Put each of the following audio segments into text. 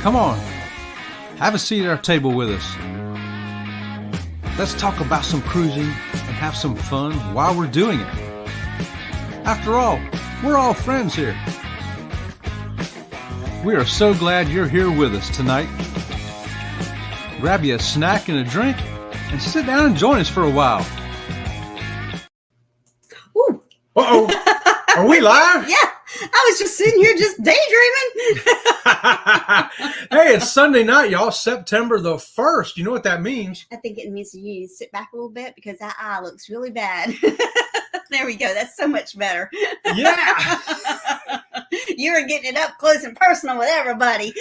Come on, have a seat at our table with us. Let's talk about some cruising and have some fun while we're doing it. After all, we're all friends here. We are so glad you're here with us tonight. Grab you a snack and a drink and sit down and join us for a while. Ooh. Uh-oh. Are we live? Yeah. I was just sitting here just daydreaming. Hey, it's Sunday night, y'all. September the 1st. You know what that means? I think it means you need to sit back a little bit because that eye looks really bad. There we go. That's so much better. Yeah. You were getting it up close and personal with everybody.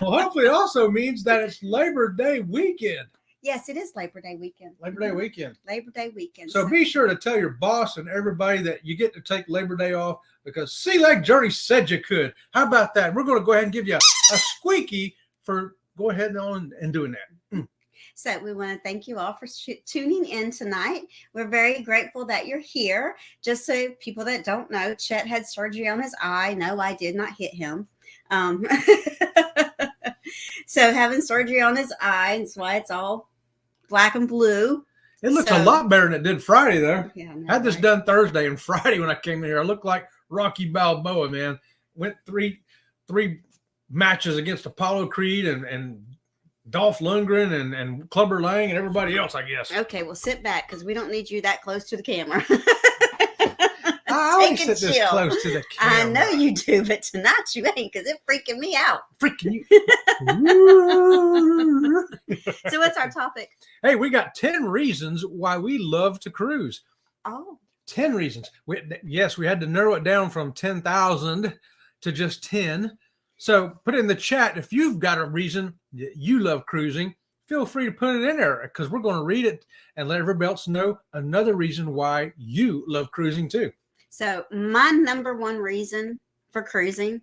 Well, hopefully it also means that it's Labor Day weekend. Yes, it is Labor Day weekend. Labor Day weekend. Labor Day weekend. So be sure to tell your boss and everybody that you get to take Labor Day off because Sea Lake Journey said you could. How about that? We're going to go ahead and give you a squeaky for go ahead on and doing that. So we want to thank you all for tuning in tonight. We're very grateful that you're here. Just so people that don't know, Chet had surgery on his eye. No, I did not hit him. So having surgery on his eye, that's why it's all black and blue. It looks a lot better than it did Friday, though. Yeah, I had this done Thursday, and Friday when I came in here, I looked like Rocky Balboa, man. Went three matches against Apollo Creed and Dolph Lundgren and Clubber Lang and everybody else, I guess. Okay, well, sit back because we don't need you that close to the camera. I always sit this close to the camera. I know you do, but tonight you ain't because it's freaking me out. Freaking you. So what's our topic? Hey, we got 10 reasons why we love to cruise. Oh. 10 reasons. We had to narrow it down from 10,000 to just 10. So put it in the chat if you've got a reason that you love cruising. Feel free to put it in there because we're going to read it and let everybody else know another reason why you love cruising too. So my number one reason for cruising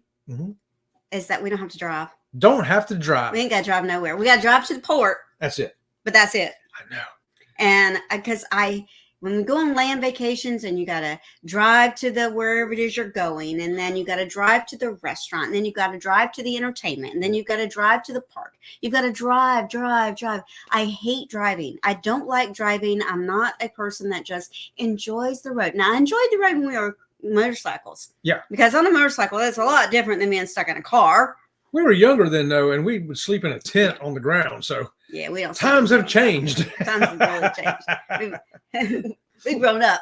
is that we don't have to drive. Don't have to drive. We ain't got to drive nowhere. We got to drive to the port. That's it. But that's it. I know. And because when we go on land vacations and you got to drive to the wherever it is you're going, and then you got to drive to the restaurant, and then you got to drive to the entertainment, and then you got to drive to the park. You've got to drive. I hate driving. I don't like driving. I'm not a person that just enjoys the road. Now, I enjoyed the road when we were motorcycles. Yeah. Because on a motorcycle, that's a lot different than being stuck in a car. We were younger then, though, and we would sleep in a tent on the ground. So yeah, we don't. Times have changed. Times have really changed. We've grown up.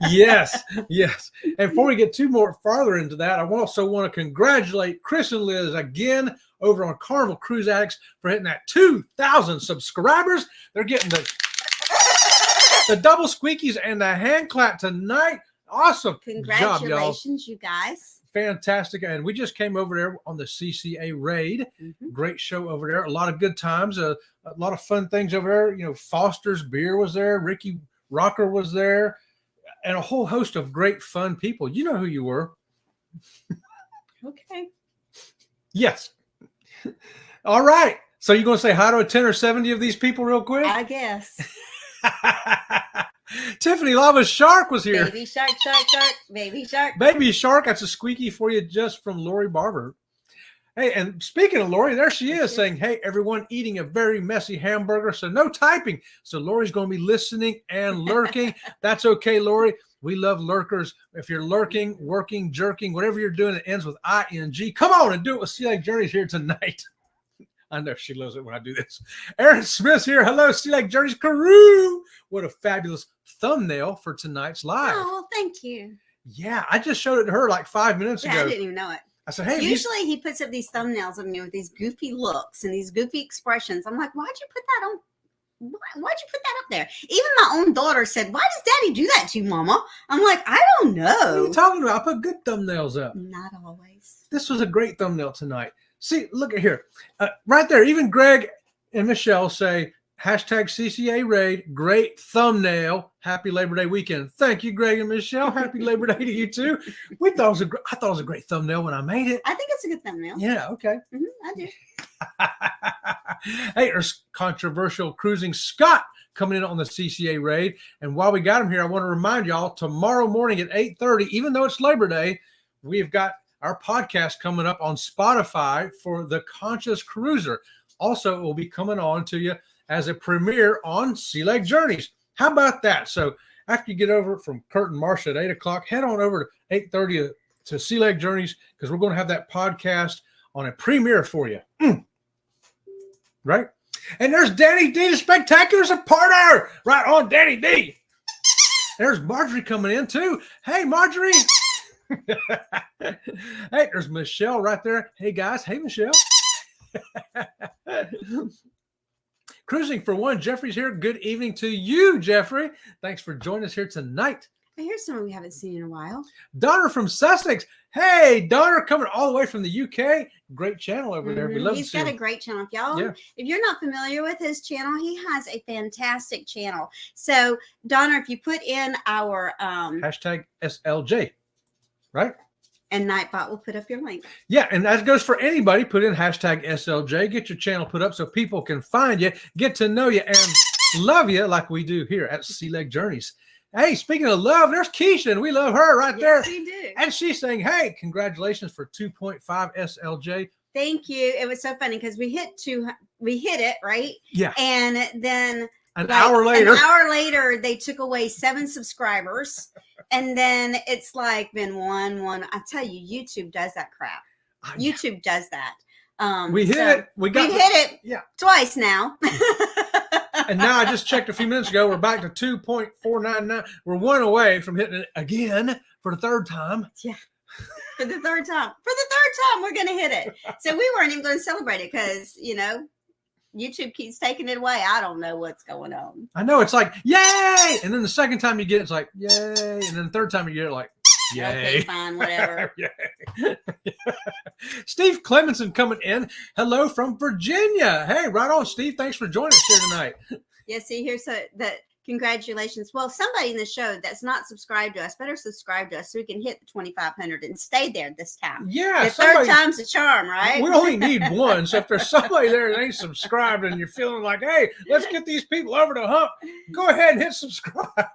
Yes. And before we get farther into that, I also want to congratulate Chris and Liz again over on Carnival Cruise Addicts for hitting that 2,000 subscribers. They're getting the double squeakies and the hand clap tonight. Awesome. Congratulations, you guys. Fantastic. And we just came over there on the CCA raid. Great show over there. A lot of good times. A lot of fun things over there. You know, Foster's Beer was there. Ricky Rocker was there. And a whole host of great fun people. You know who you were. Okay. Yes. All right. So you're going to say hi to a 10 or 70 of these people real quick? I guess. Tiffany Lava Shark was here. Baby shark, baby shark. Baby shark. That's a squeaky for you just from Lori Barber. Hey, and speaking of Lori, there she is saying, hey, everyone eating a very messy hamburger, so no typing. So Lori's going to be listening and lurking. That's okay, Lori. We love lurkers. If you're lurking, working, jerking, whatever you're doing that ends with ing, come on and do it with Sea Lake Journeys here tonight. I know she loves it when I do this. Aaron Smith's here. Hello, Sea Lake Journeys crew. What a fabulous thumbnail for tonight's live. Oh, thank you. Yeah, I just showed it to her like 5 minutes ago. I didn't even know it. I said, hey. Usually he puts up these thumbnails of me with these goofy looks and these goofy expressions. I'm like, why'd you put that on? Why'd you put that up there? Even my own daughter said, why does daddy do that to you, mama? I'm like, I don't know. What are you talking about? I put good thumbnails up. Not always. This was a great thumbnail tonight. See, look at here. Right there. Even Greg and Michelle say, hashtag CCA raid. Great thumbnail. Happy Labor Day weekend. Thank you, Greg and Michelle. Happy Labor Day to you too. I thought it was a great thumbnail when I made it. I think it's a good thumbnail. Yeah. Okay. I do. Hey, there's controversial cruising Scott coming in on the CCA raid. And while we got him here, I want to remind y'all tomorrow morning at 8:30, even though it's Labor Day, we've got our podcast coming up on Spotify for The Conscious Cruiser. Also, it will be coming on to you as a premiere on Sea Lake Journeys. How about that? So after you get over from Kurt and Marcia at 8 o'clock, head on over to 8:30 to Sea Lake Journeys, because we're going to have that podcast on a premiere for you. Right? And there's Danny D, the Spectacular Supporter. Right on, Danny D. There's Marjorie coming in too. Hey, Marjorie. Hey, there's Michelle right there. Hey, guys. Hey, Michelle. Cruising for One, Jeffrey's here. Good evening to you, Jeffrey. Thanks for joining us here tonight. Here's someone we haven't seen in a while. Donner from Sussex. Hey, Donner, coming all the way from the UK. Great channel over there. We love He's got a great channel. If you're not familiar with his channel, he has a fantastic channel. So, Donner, if you put in our hashtag SLJ, right? And Nightbot will put up your link. Yeah, and that goes for anybody. Put in hashtag SLJ. Get your channel put up so people can find you, get to know you, and love you like we do here at Sea Lake Journeys. Hey, speaking of love, there's Keisha, and we love her right there. Yes, we do. And she's saying, hey, congratulations for 2.5 SLJ. Thank you. It was so funny because we hit it, right? Yeah. And then an hour later, they took away 7 subscribers. And then it's like been one. I tell you, YouTube does that crap. YouTube does that. We hit it. We hit it. Yeah. Twice now. And now I just checked a few minutes ago. We're back to 2.499. We're one away from hitting it again for the third time. Yeah. For the third time. We're going to hit it. So we weren't even going to celebrate it because, YouTube keeps taking it away. I don't know what's going on. I know. It's like, yay! And then the second time you get it, it's like, yay! And then the third time you get it, like, yay. Okay, fine, whatever. Steve Clemenson coming in. Hello from Virginia. Hey, right on, Steve. Thanks for joining us here tonight. Yeah, see, here's that. Congratulations. Well, somebody in the show that's not subscribed to us better subscribe to us so we can hit the 2,500 and stay there this time. Yeah. The third time's the charm, right? We only need one. So if there's somebody there that ain't subscribed and you're feeling like, hey, let's get these people over the hump, go ahead and hit subscribe.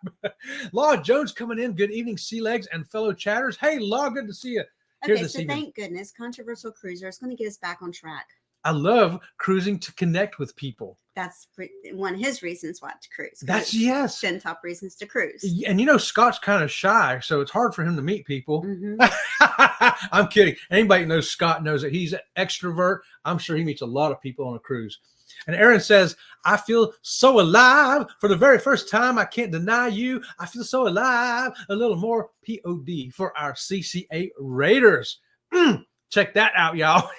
Law Jones coming in. Good evening, Sea Legs and fellow chatters. Hey, Law, good to see you. Okay, so thank goodness, Controversial Cruiser is going to get us back on track. I love cruising to connect with people. That's one of his reasons why to cruise. That's yes. 10 top reasons to cruise. And Scott's kind of shy, so it's hard for him to meet people. Mm-hmm. I'm kidding. Anybody who knows Scott knows that he's an extrovert. I'm sure he meets a lot of people on a cruise. And Aaron says, I feel so alive for the very first time. I can't deny you. I feel so alive. A little more POD for our CCA Raiders. Check that out, y'all.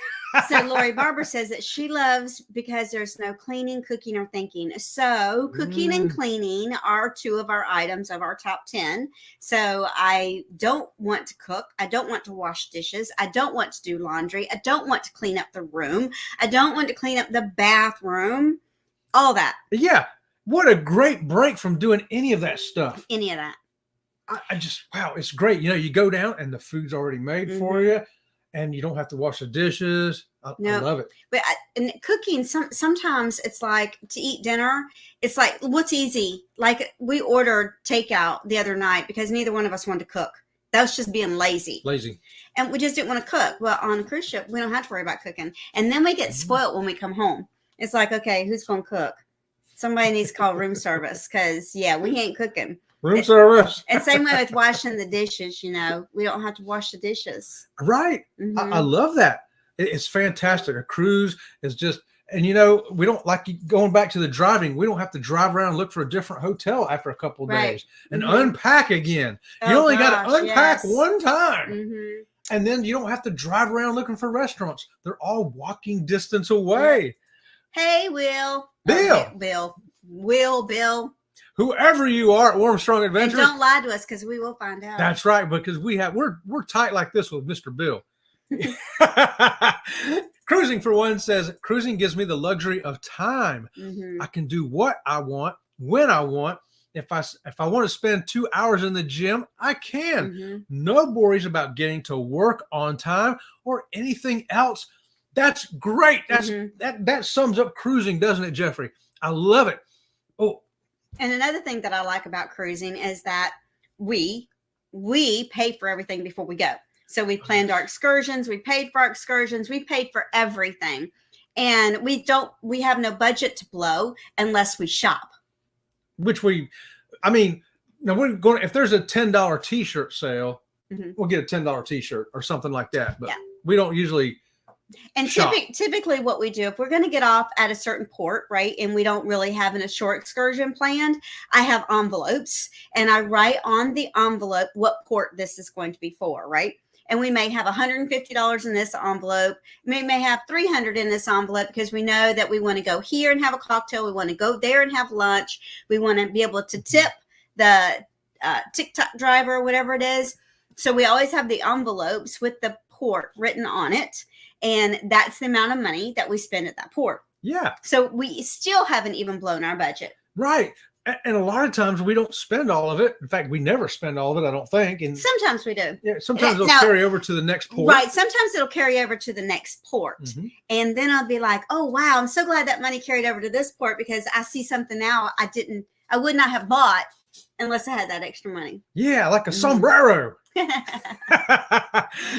So Lori Barber says that she loves because there's no cleaning, cooking, or thinking. So cooking and cleaning are 2 of our items of our top 10. So I don't want to cook. I don't want to wash dishes. I don't want to do laundry. I don't want to clean up the room. I don't want to clean up the bathroom. All that. Yeah. What a great break from doing any of that stuff. Any of that. I just, wow, it's great. You go down and the food's already made for you. And you don't have to wash the dishes. I love it. But and cooking, sometimes it's like to eat dinner. It's like, what's easy? Like we ordered takeout the other night because neither one of us wanted to cook. That was just being lazy. And we just didn't want to cook. Well, on a cruise ship, we don't have to worry about cooking. And then we get spoiled when we come home. It's like, okay, who's going to cook? Somebody needs to call room service because, we ain't cooking. Room service. And same way with washing the dishes, we don't have to wash the dishes. Right. Mm-hmm. I love that. It's fantastic. A cruise is just, and we don't like going back to the driving. We don't have to drive around and look for a different hotel after a couple of days and unpack again. You only got to unpack one time. Mm-hmm. And then you don't have to drive around looking for restaurants. They're all walking distance away. Hey, Will. Bill. Whoever you are at Armstrong Adventures. And don't lie to us because we will find out. That's right, because we're tight like this with Mr. Bill. Cruising for One says, cruising gives me the luxury of time. Mm-hmm. I can do what I want, when I want. If I want to spend 2 hours in the gym, I can. Mm-hmm. No worries about getting to work on time or anything else. That's great. That sums up cruising, doesn't it, Jeffrey? I love it. Oh. And another thing that I like about cruising is that we pay for everything before we go. So we planned our excursions, we paid for our excursions, we paid for everything. And we have no budget to blow unless we shop. Which I mean, now we're going, if there's a $10 t-shirt sale, we'll get a $10 t-shirt or something like that. But we don't usually. And typically what we do, if we're going to get off at a certain port, right, and we don't really have a short excursion planned, I have envelopes and I write on the envelope what port this is going to be for, right? And we may have $150 in this envelope. We may have $300 in this envelope because we know that we want to go here and have a cocktail. We want to go there and have lunch. We want to be able to tip the TikTok driver or whatever it is. So we always have the envelopes with the port written on it. And that's the amount of money that we spend at that port. Yeah. So we still haven't even blown our budget. Right. And a lot of times we don't spend all of it. In fact, we never spend all of it, I don't think. And sometimes we do. Yeah, sometimes it'll carry over to the next port. Right. Sometimes it'll carry over to the next port. And then I'll be like, oh, wow, I'm so glad that money carried over to this port because I see something now I would not have bought unless I had that extra money. Yeah, like a sombrero.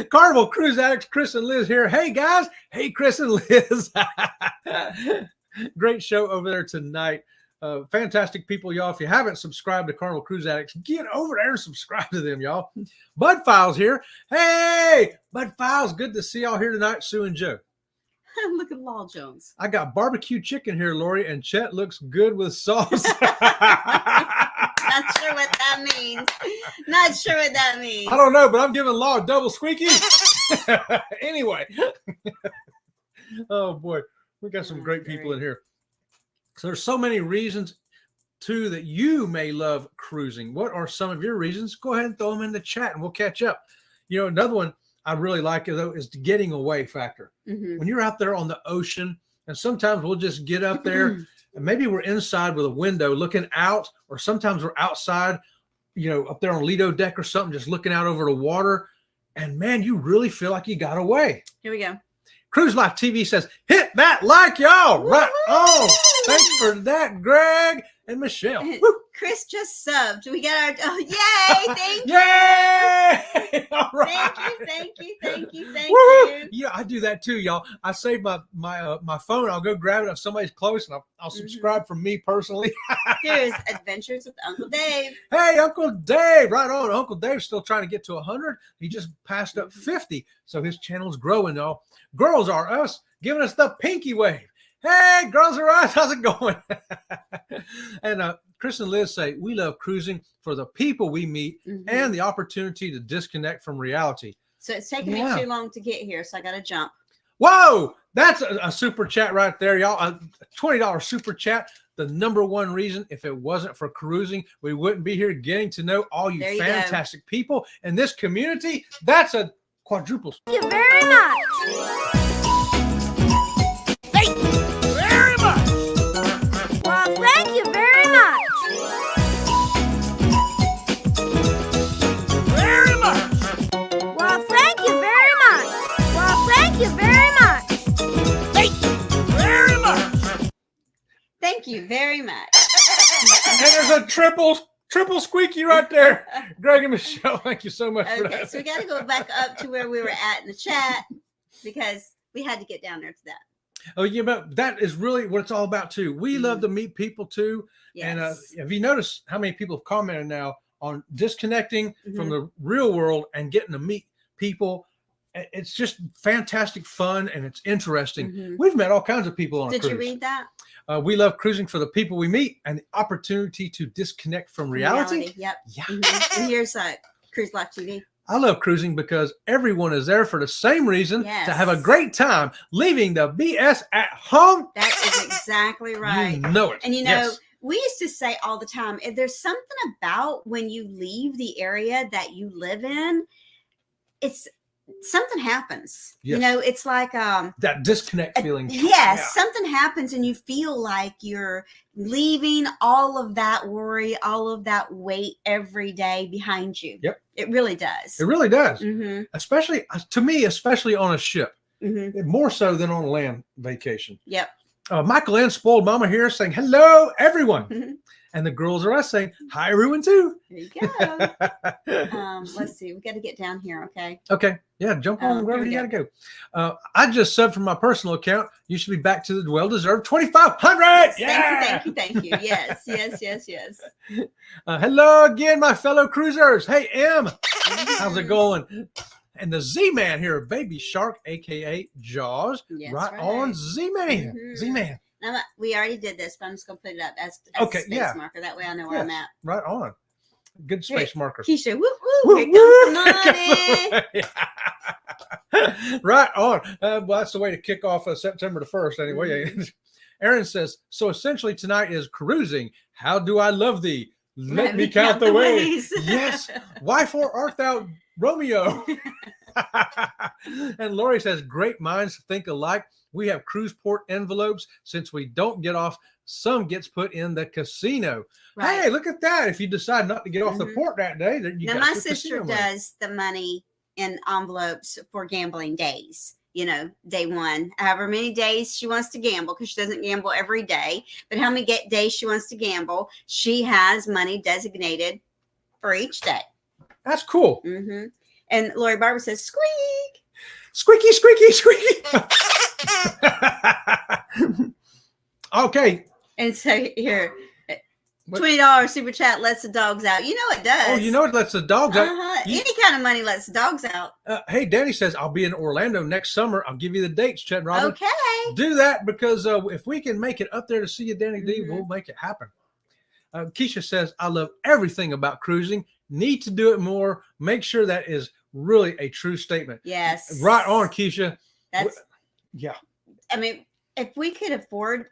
Carnival Cruise Addicts, Chris and Liz here. Hey, guys. Hey, Chris and Liz. Great show over there tonight. Fantastic people, y'all. If you haven't subscribed to Carnival Cruise Addicts, get over there and subscribe to them, y'all. Bud Files here. Hey, Bud Files. Good to see y'all here tonight, Sue and Joe. Look at Law Jones. I got barbecue chicken here, Lori, and Chet looks good with sauce. Not sure what that means. Not sure what that means. I don't know, but I'm giving Law a double squeaky. Anyway. Oh, boy. We got some great people in here. So there's so many reasons, too, that you may love cruising. What are some of your reasons? Go ahead and throw them in the chat, and we'll catch up. You know, another one I really like, though, is the getting away factor. When you're out there on the ocean, and sometimes we'll just get up there, and maybe we're inside with a window looking out, or sometimes we're outside, you know, up there on Lido deck or something, just looking out over the water. And, man, you really feel like you got away. Here we go. Cruise Life TV says, hit that like, y'all. Right on. Thanks for that, Greg and Michelle. Woo. Chris just subbed. We got our, yay. Thank you. Yay. All right. Thank you. Yeah, I do that too, y'all. I save my phone. I'll go grab it if somebody's close, and I'll subscribe from me personally. Here's Adventures with Uncle Dave. Hey, Uncle Dave. Right on. Uncle Dave's still trying to get to 100. He just passed up 50. So his channel's growing, y'all. Girls Are Us giving us the pinky wave. Hey, Girls Are Us. How's it going? And Chris and Liz say, we love cruising for the people we meet and the opportunity to disconnect from reality. So it's taking me too long to get here, so I got to jump. Whoa, that's a super chat right there, y'all. A $20 super chat. The number one reason, if it wasn't for cruising, we wouldn't be here getting to know all you fantastic people in this community. That's a quadruple. Thank you very much. Thank you very much. Well, thank you very much. Very much. Well, thank you very much. Well, thank you very much. Thank you very much. Thank you very much. And there's a triple squeaky right there. Greg and Michelle, thank you so much for that. Okay, so we got to go back up to where we were at in the chat because we had to get down there to that. Oh, yeah, but that is really what it's all about, too. We love to meet people, too. Yes. And have you noticed how many people have commented now on disconnecting from the real world and getting to meet people? It's just fantastic fun, and it's interesting. We've met all kinds of people on a cruise. Did you read that? We love cruising for the people we meet and the opportunity to disconnect from reality. Yep. Yeah. And here's Cruise Life TV. I love cruising because everyone is there for the same reason, to have a great time, leaving the BS at home. That is exactly right. You know it. And you know, we used to say all the time, if there's something about when you leave the area that you live in, it's something happens. You know, it's like that disconnect feeling. Yes, something happens and you feel like you're leaving all of that worry, all of that weight every day behind you. Yep. It really does. It really does. Especially to me, especially on a ship. More so than on a land vacation. Yep. Michael Ann Spoiled Mama here saying, hello, everyone. And the girls are us saying, hi, everyone, too. There you go. Let's see. We got to get down here, okay? Okay. Yeah, jump on wherever you got to go. I just subbed from my personal account. You should be back to the well-deserved 2,500. Yes, thank you. Yes. Hello again, my fellow cruisers. Hey, M. How's it going? And the Z-Man here, Baby Shark, a.k.a. Jaws. Yes, right on, Z-Man. Z-Man. Now, we already did this, but I'm just going to put it up as okay, a space marker. That way I know where I'm at. Right on. Good space marker. Keisha, woo-woo, here comes the money. Right on. Well, that's the way to kick off September the 1st anyway. Aaron says, so essentially tonight is cruising. How do I love thee? Let me count the ways. Yes. Why for art thou Romeo? And Lori says, great minds think alike. We have cruise port envelopes. Since we don't get off, some gets put in the casino. Right. Hey, look at that. If you decide not to get off the port that day, then you now, got my sister does the money in envelopes for gambling days. You know, day one, however many days she wants to gamble, because she doesn't gamble every day, but how many days she wants to gamble, she has money designated for each day. That's cool. And Lori Barber says, squeak. Squeaky, squeaky, squeaky. Okay. And so here, $20 super chat lets the dogs out. You know it does. Oh, you know it lets the dogs out. Any kind of money lets the dogs out. Hey, Danny says, I'll be in Orlando next summer. I'll give you the dates, Chet and Robin. Okay. Do that, because if we can make it up there to see you, Danny D, we'll make it happen. Keisha says, I love everything about cruising. Need to do it more. Make sure that is really a true statement. Yes. Right on, Keisha. Yeah. I mean, if we could afford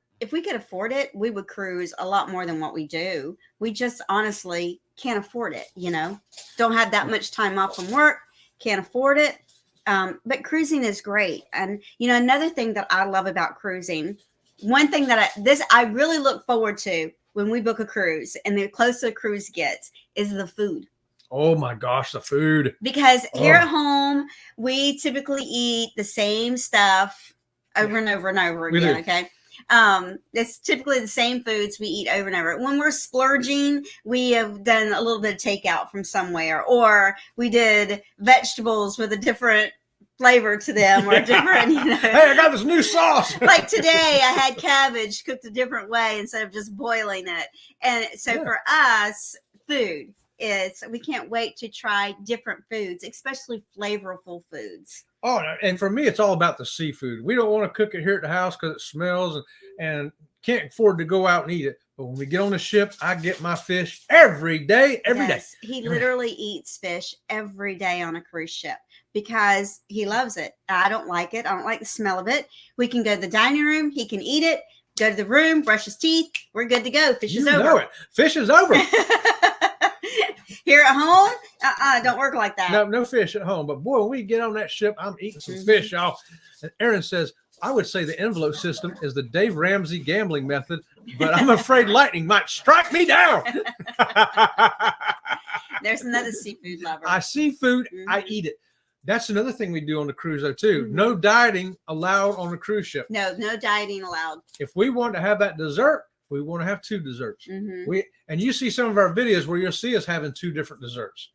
it, we would cruise a lot more than what we do. We just honestly can't afford it, you know. Don't have that much time off from work, can't afford it. But cruising is great. And you know, another thing that I love about cruising, one thing that I really look forward to when we book a cruise, and the closer the cruise gets, is the food. Oh my gosh, the food. Because here at home, we typically eat the same stuff over and over and over again. Okay. It's typically the same foods we eat over and over. When we're splurging, we have done a little bit of takeout from somewhere, or we did vegetables with a different flavor to them, or different, you know. Hey, I got this new sauce. Like today, I had cabbage cooked a different way instead of just boiling it. And so for us, food is, we can't wait to try different foods, especially flavorful foods. Oh, and for me, it's all about the seafood. We don't want to cook it here at the house because it smells and can't afford to go out and eat it. But when we get on the ship, I get my fish every day, every day. He literally eats fish every day on a cruise ship because he loves it. I don't like it. I don't like the smell of it. We can go to the dining room. He can eat it. Go to the room, brush his teeth. We're good to go. Fish is over. You know it. Fish is over. Here at home, don't work like that. No fish at home. But boy, when we get on that ship, I'm eating some fish, y'all. And Aaron says, I would say the envelope system is the Dave Ramsey gambling method, but I'm afraid lightning might strike me down. There's another seafood lover. I see food, I eat it. That's another thing we do on the cruise, though, too. No dieting allowed on a cruise ship. No dieting allowed. If we want to have that dessert, we want to have 2 desserts. And you see some of our videos where you'll see us having 2 different desserts.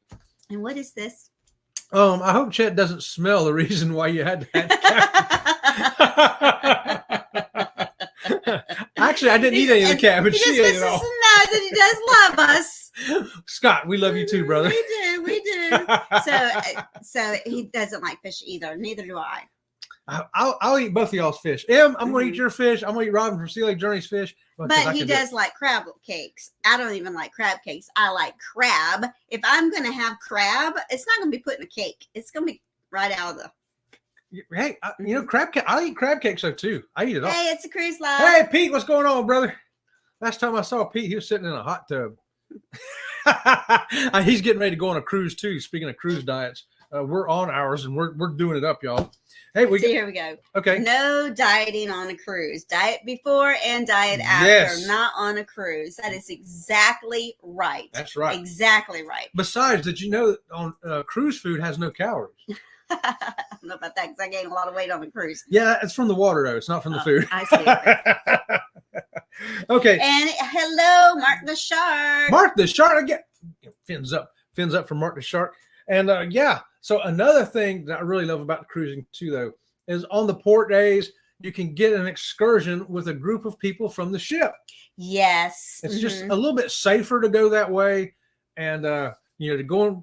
And what is this? I hope Chet doesn't smell the reason why you had to have Actually, I didn't eat any of the cabbage. She ate it all. Know that he does love us. Scott, we love you too, brother. We do. So he doesn't like fish either. Neither do I. I'll eat both of y'all's fish. I'm going to eat your fish. I'm going to eat Robin from Sea Lake Journey's fish. But he does like crab cakes. I don't even like crab cakes. I like crab. If I'm going to have crab, it's not going to be put in a cake. It's going to be right out of the. Hey, you know, crab cake. I eat crab cakes though too. I eat it all. Hey, it's a cruise line. Hey, Pete, what's going on, brother? Last time I saw Pete, he was sitting in a hot tub. He's getting ready to go on a cruise too. Speaking of cruise diets, we're on ours and we're doing it up, y'all. Hey, here we go. Okay. No dieting on a cruise. Diet before and diet after. Yes. Not on a cruise. That is exactly right. That's right. Exactly right. Besides, did you know that on cruise food has no calories? I don't know about that because I gained a lot of weight on the cruise. Yeah, it's from the water though. It's not from the food. I see. Okay. And hello, Mark the Shark. Mark the Shark again. Fins up for Mark the Shark. And yeah, so another thing that I really love about cruising too, though, is on the port days, you can get an excursion with a group of people from the ship. Yes. It's just a little bit safer to go that way. And, to go and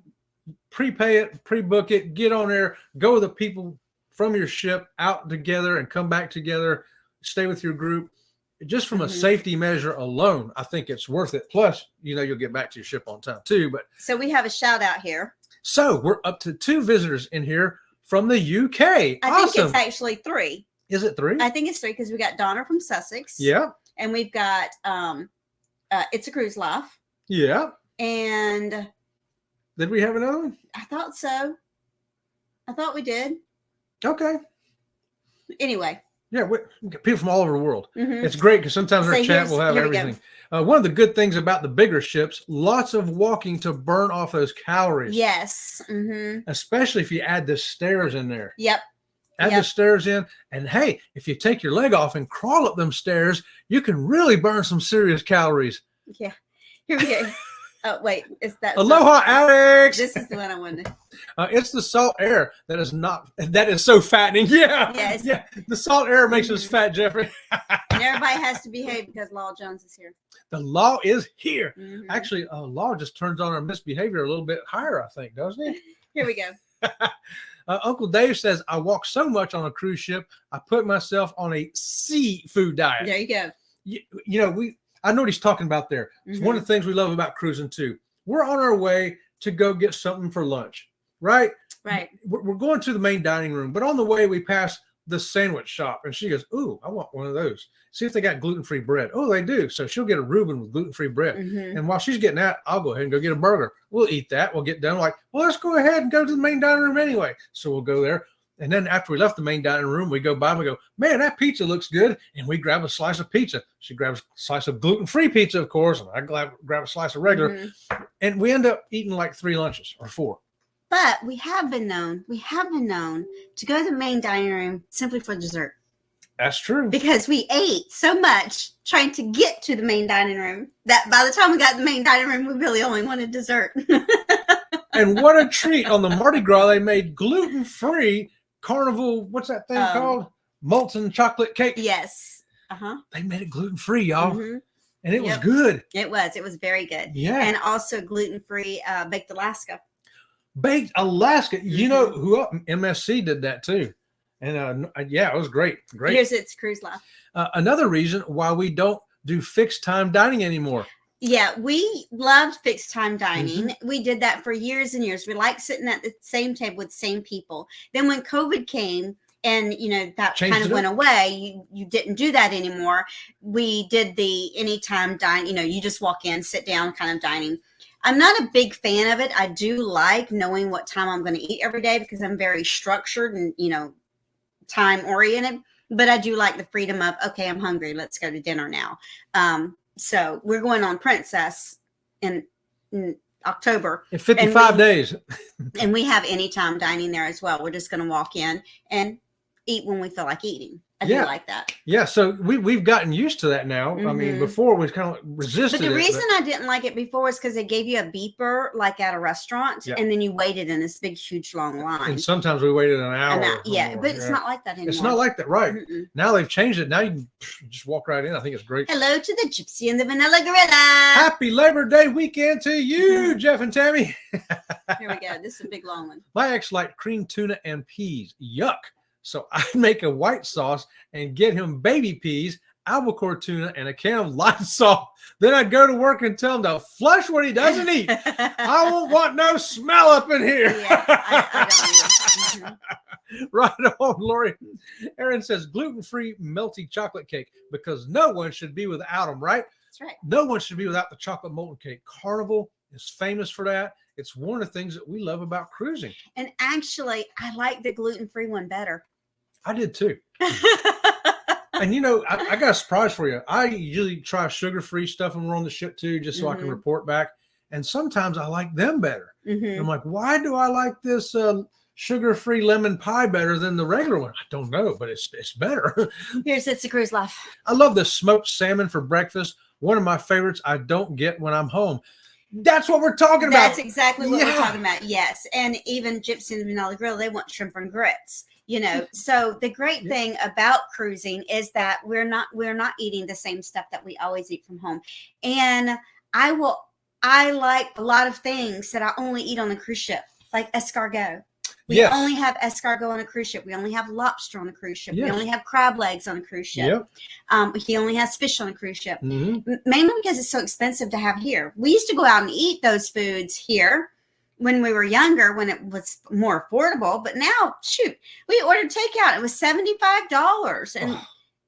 prepay it, pre-book it, get on there, go with the people from your ship out together and come back together, stay with your group. Just from a safety measure alone, I think it's worth it. Plus, you'll get back to your ship on time too. But so we have a shout out here. So we're up to 2 visitors in here from the UK. I think it's actually 3. Is it 3? I think it's 3 because we got Donna from Sussex. Yeah. And we've got It's a Cruise Life. Yeah. And did we have another one? I thought so. I thought we did. Okay. Anyway. Yeah, we get people from all over the world. It's great because sometimes our chat will have everything. One of the good things about the bigger ships, lots of walking to burn off those calories. Yes. Especially if you add the stairs in there. Yep. Add the stairs in. And hey, if you take your leg off and crawl up them stairs, you can really burn some serious calories. Yeah. Here we go. Oh, wait. Is that Aloha, Alex. This is the one I wanted. It's the salt air that is so fattening. Yeah. Yes. Yeah. The salt air makes us fat, Jeffrey. And everybody has to behave because Law Jones is here. The law is here. Actually, law just turns on our misbehavior a little bit higher, I think, doesn't it? Here we go. Uncle Dave says, I walk so much on a cruise ship, I put myself on a seafood diet. There you go. I know what he's talking about there. It's one of the things we love about cruising too. We're on our way to go get something for lunch, right? Right. We're going to the main dining room, but on the way we pass the sandwich shop and she goes, ooh, I want one of those. See if they got gluten-free bread. Oh, they do. So she'll get a Reuben with gluten-free bread. And while she's getting that, I'll go ahead and go get a burger. We'll eat that. We'll get done. Like, well, let's go ahead and go to the main dining room anyway. So we'll go there. And then after we left the main dining room, we go by and we go, man, that pizza looks good. And we grab a slice of pizza. She grabs a slice of gluten-free pizza, of course. And I grab a slice of regular. And we end up eating like 3 lunches or 4. But we have been known to go to the main dining room simply for dessert. That's true. Because we ate so much trying to get to the main dining room that by the time we got to the main dining room, we really only wanted dessert. And what a treat. On the Mardi Gras, they made gluten-free carnival, what's that thing called? Molten chocolate cake. Yes. They made it gluten-free, y'all. And it was good. It was very good. Yeah. And also gluten-free baked Alaska. Baked Alaska. You know who else? MSC did that too. And yeah, it was great. Great. Here's It's Cruise Life. Another reason why we don't do fixed time dining anymore. Yeah, we loved fixed time dining. We did that for years and years. We liked sitting at the same table with the same people. Then when COVID came and, that kind of went away, you didn't do that anymore. We did the anytime dine, you just walk in, sit down kind of dining. I'm not a big fan of it. I do like knowing what time I'm going to eat every day because I'm very structured and, time oriented. But I do like the freedom of, okay, I'm hungry. Let's go to dinner now. So we're going on Princess in October. In 55 days. And we have anytime dining there as well. We're just going to walk in and eat when we feel like eating. I do like that. Yeah, so we've gotten used to that now. I mean, before we kind of resisted it. But the reason I didn't like it before is because they gave you a beeper like at a restaurant, and then you waited in this big, huge, long line. And sometimes we waited an hour. But it's not like that anymore. It's not like that, right? Now they've changed it. Now you can just walk right in. I think it's great. Hello to the Gypsy and the Vanilla Gorilla. Happy Labor Day weekend to you, Jeff and Tammy. Here we go. This is a big, long one. My ex liked cream tuna and peas. Yuck. So I make a white sauce and get him baby peas, albacore tuna, and a can of Lysol. Then I go to work and tell him to flush what he doesn't eat. I won't want no smell up in here. Yeah, I don't Right on, Lori. Aaron says gluten-free melty chocolate cake because no one should be without them, right? That's right. No one should be without the chocolate molten cake. Carnival is famous for that. It's one of the things that we love about cruising. And actually, I like the gluten-free one better. I did too. And I got a surprise for you. I usually try sugar-free stuff when we're on the ship too, just so I can report back. And sometimes I like them better. I'm like, why do I like this sugar-free lemon pie better than the regular one? I don't know, but it's better. Here's It's a Cruise Life. I love the smoked salmon for breakfast. One of my favorites I don't get when I'm home. That's what we're talking about. That's exactly what we're talking about. Yes. And even Gypsy and the Vanilla Grill, they want shrimp and grits. So the great thing about cruising is that we're not eating the same stuff that we always eat from home. And I like a lot of things that I only eat on a cruise ship, like escargot. We only have escargot on a cruise ship. We only have lobster on a cruise ship. We only have crab legs on a cruise ship. He only has fish on a cruise ship. Mainly because it's so expensive to have here. We used to go out and eat those foods here when we were younger, when it was more affordable. But now, shoot, we ordered takeout. It was $75. And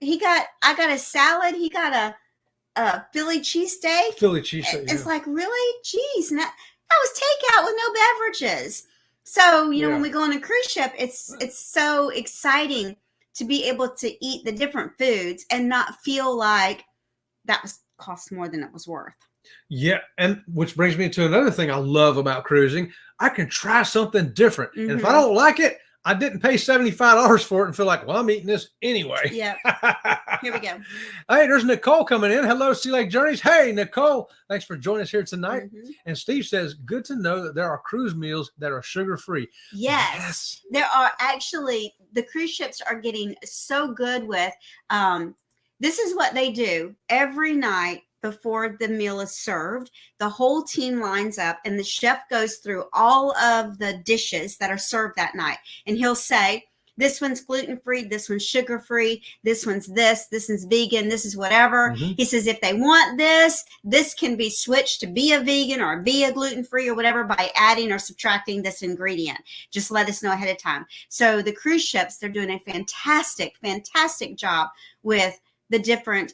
I got a salad. He got a Philly cheesesteak. It's like, really? Geez. And that was takeout with no beverages. So, when we go on a cruise ship, it's so exciting to be able to eat the different foods and not feel like that was cost more than it was worth. Yeah, and which brings me to another thing I love about cruising. I can try something different. And if I don't like it, I didn't pay $75 for it and feel like, well, I'm eating this anyway. Yeah. Here we go. Hey, there's Nicole coming in. Hello, Sea Lake Journeys. Hey, Nicole, thanks for joining us here tonight. And Steve says, good to know that there are cruise meals that are sugar-free. Yes. There are actually, the cruise ships are getting so good with, this is what they do every night. Before the meal is served, the whole team lines up and the chef goes through all of the dishes that are served that night. And he'll say, this one's gluten-free, this one's sugar-free, this one's this one's vegan, this is whatever. He says, if they want this can be switched to be a vegan or be a gluten-free or whatever by adding or subtracting this ingredient. Just let us know ahead of time. So the cruise ships, they're doing a fantastic job with the different,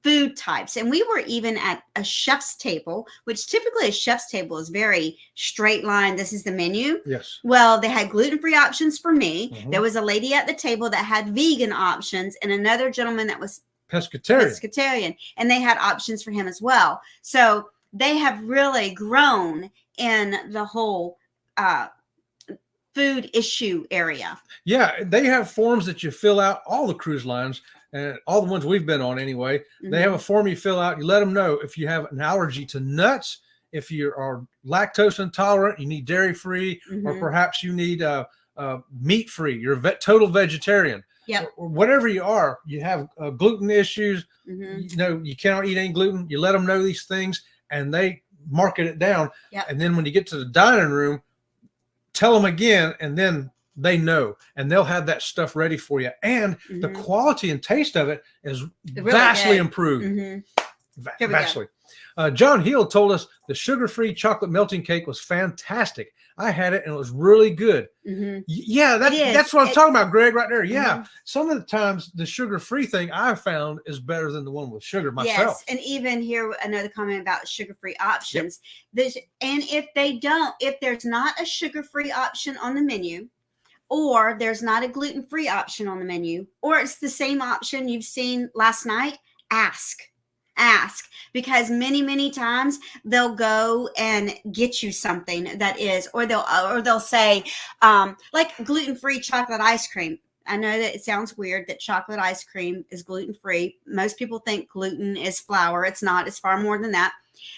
food types. And we were even at a chef's table, which typically a chef's table is very straight line. This is the menu. Yes. Well, they had gluten-free options for me. There was a lady at the table that had vegan options and another gentleman that was pescatarian. And they had options for him as well. So they have really grown in the whole food issue area. Yeah, they have forms that you fill out, all the cruise lines, and all the ones we've been on anyway. They have a form you fill out. You let them know if you have an allergy to nuts, if you are lactose intolerant, you need dairy-free, or perhaps you need meat-free. You're a total vegetarian. Or whatever you are, you have gluten issues, you cannot eat any gluten. You let them know these things, and they market it down. And then when you get to the dining room, tell them again, and then they know, and they'll have that stuff ready for you. And the quality and taste of it is really vastly improved. Vastly. John Hill told us the sugar-free chocolate melting cake was fantastic. I had it and it was really good. Yeah, that's what I'm talking about, Greg, right there. Yeah. Some of the times the sugar-free thing I found is better than the one with sugar myself. Yes, and even here, another comment about sugar-free options. And if there's not a sugar-free option on the menu, or there's not a gluten-free option on the menu, or it's the same option you've seen last night, ask, because many times they'll go and get you something that is, or they'll say, like gluten-free chocolate ice cream. I know that it sounds weird that chocolate ice cream is gluten-free. Most people think gluten is flour. It's not. It's far more than that.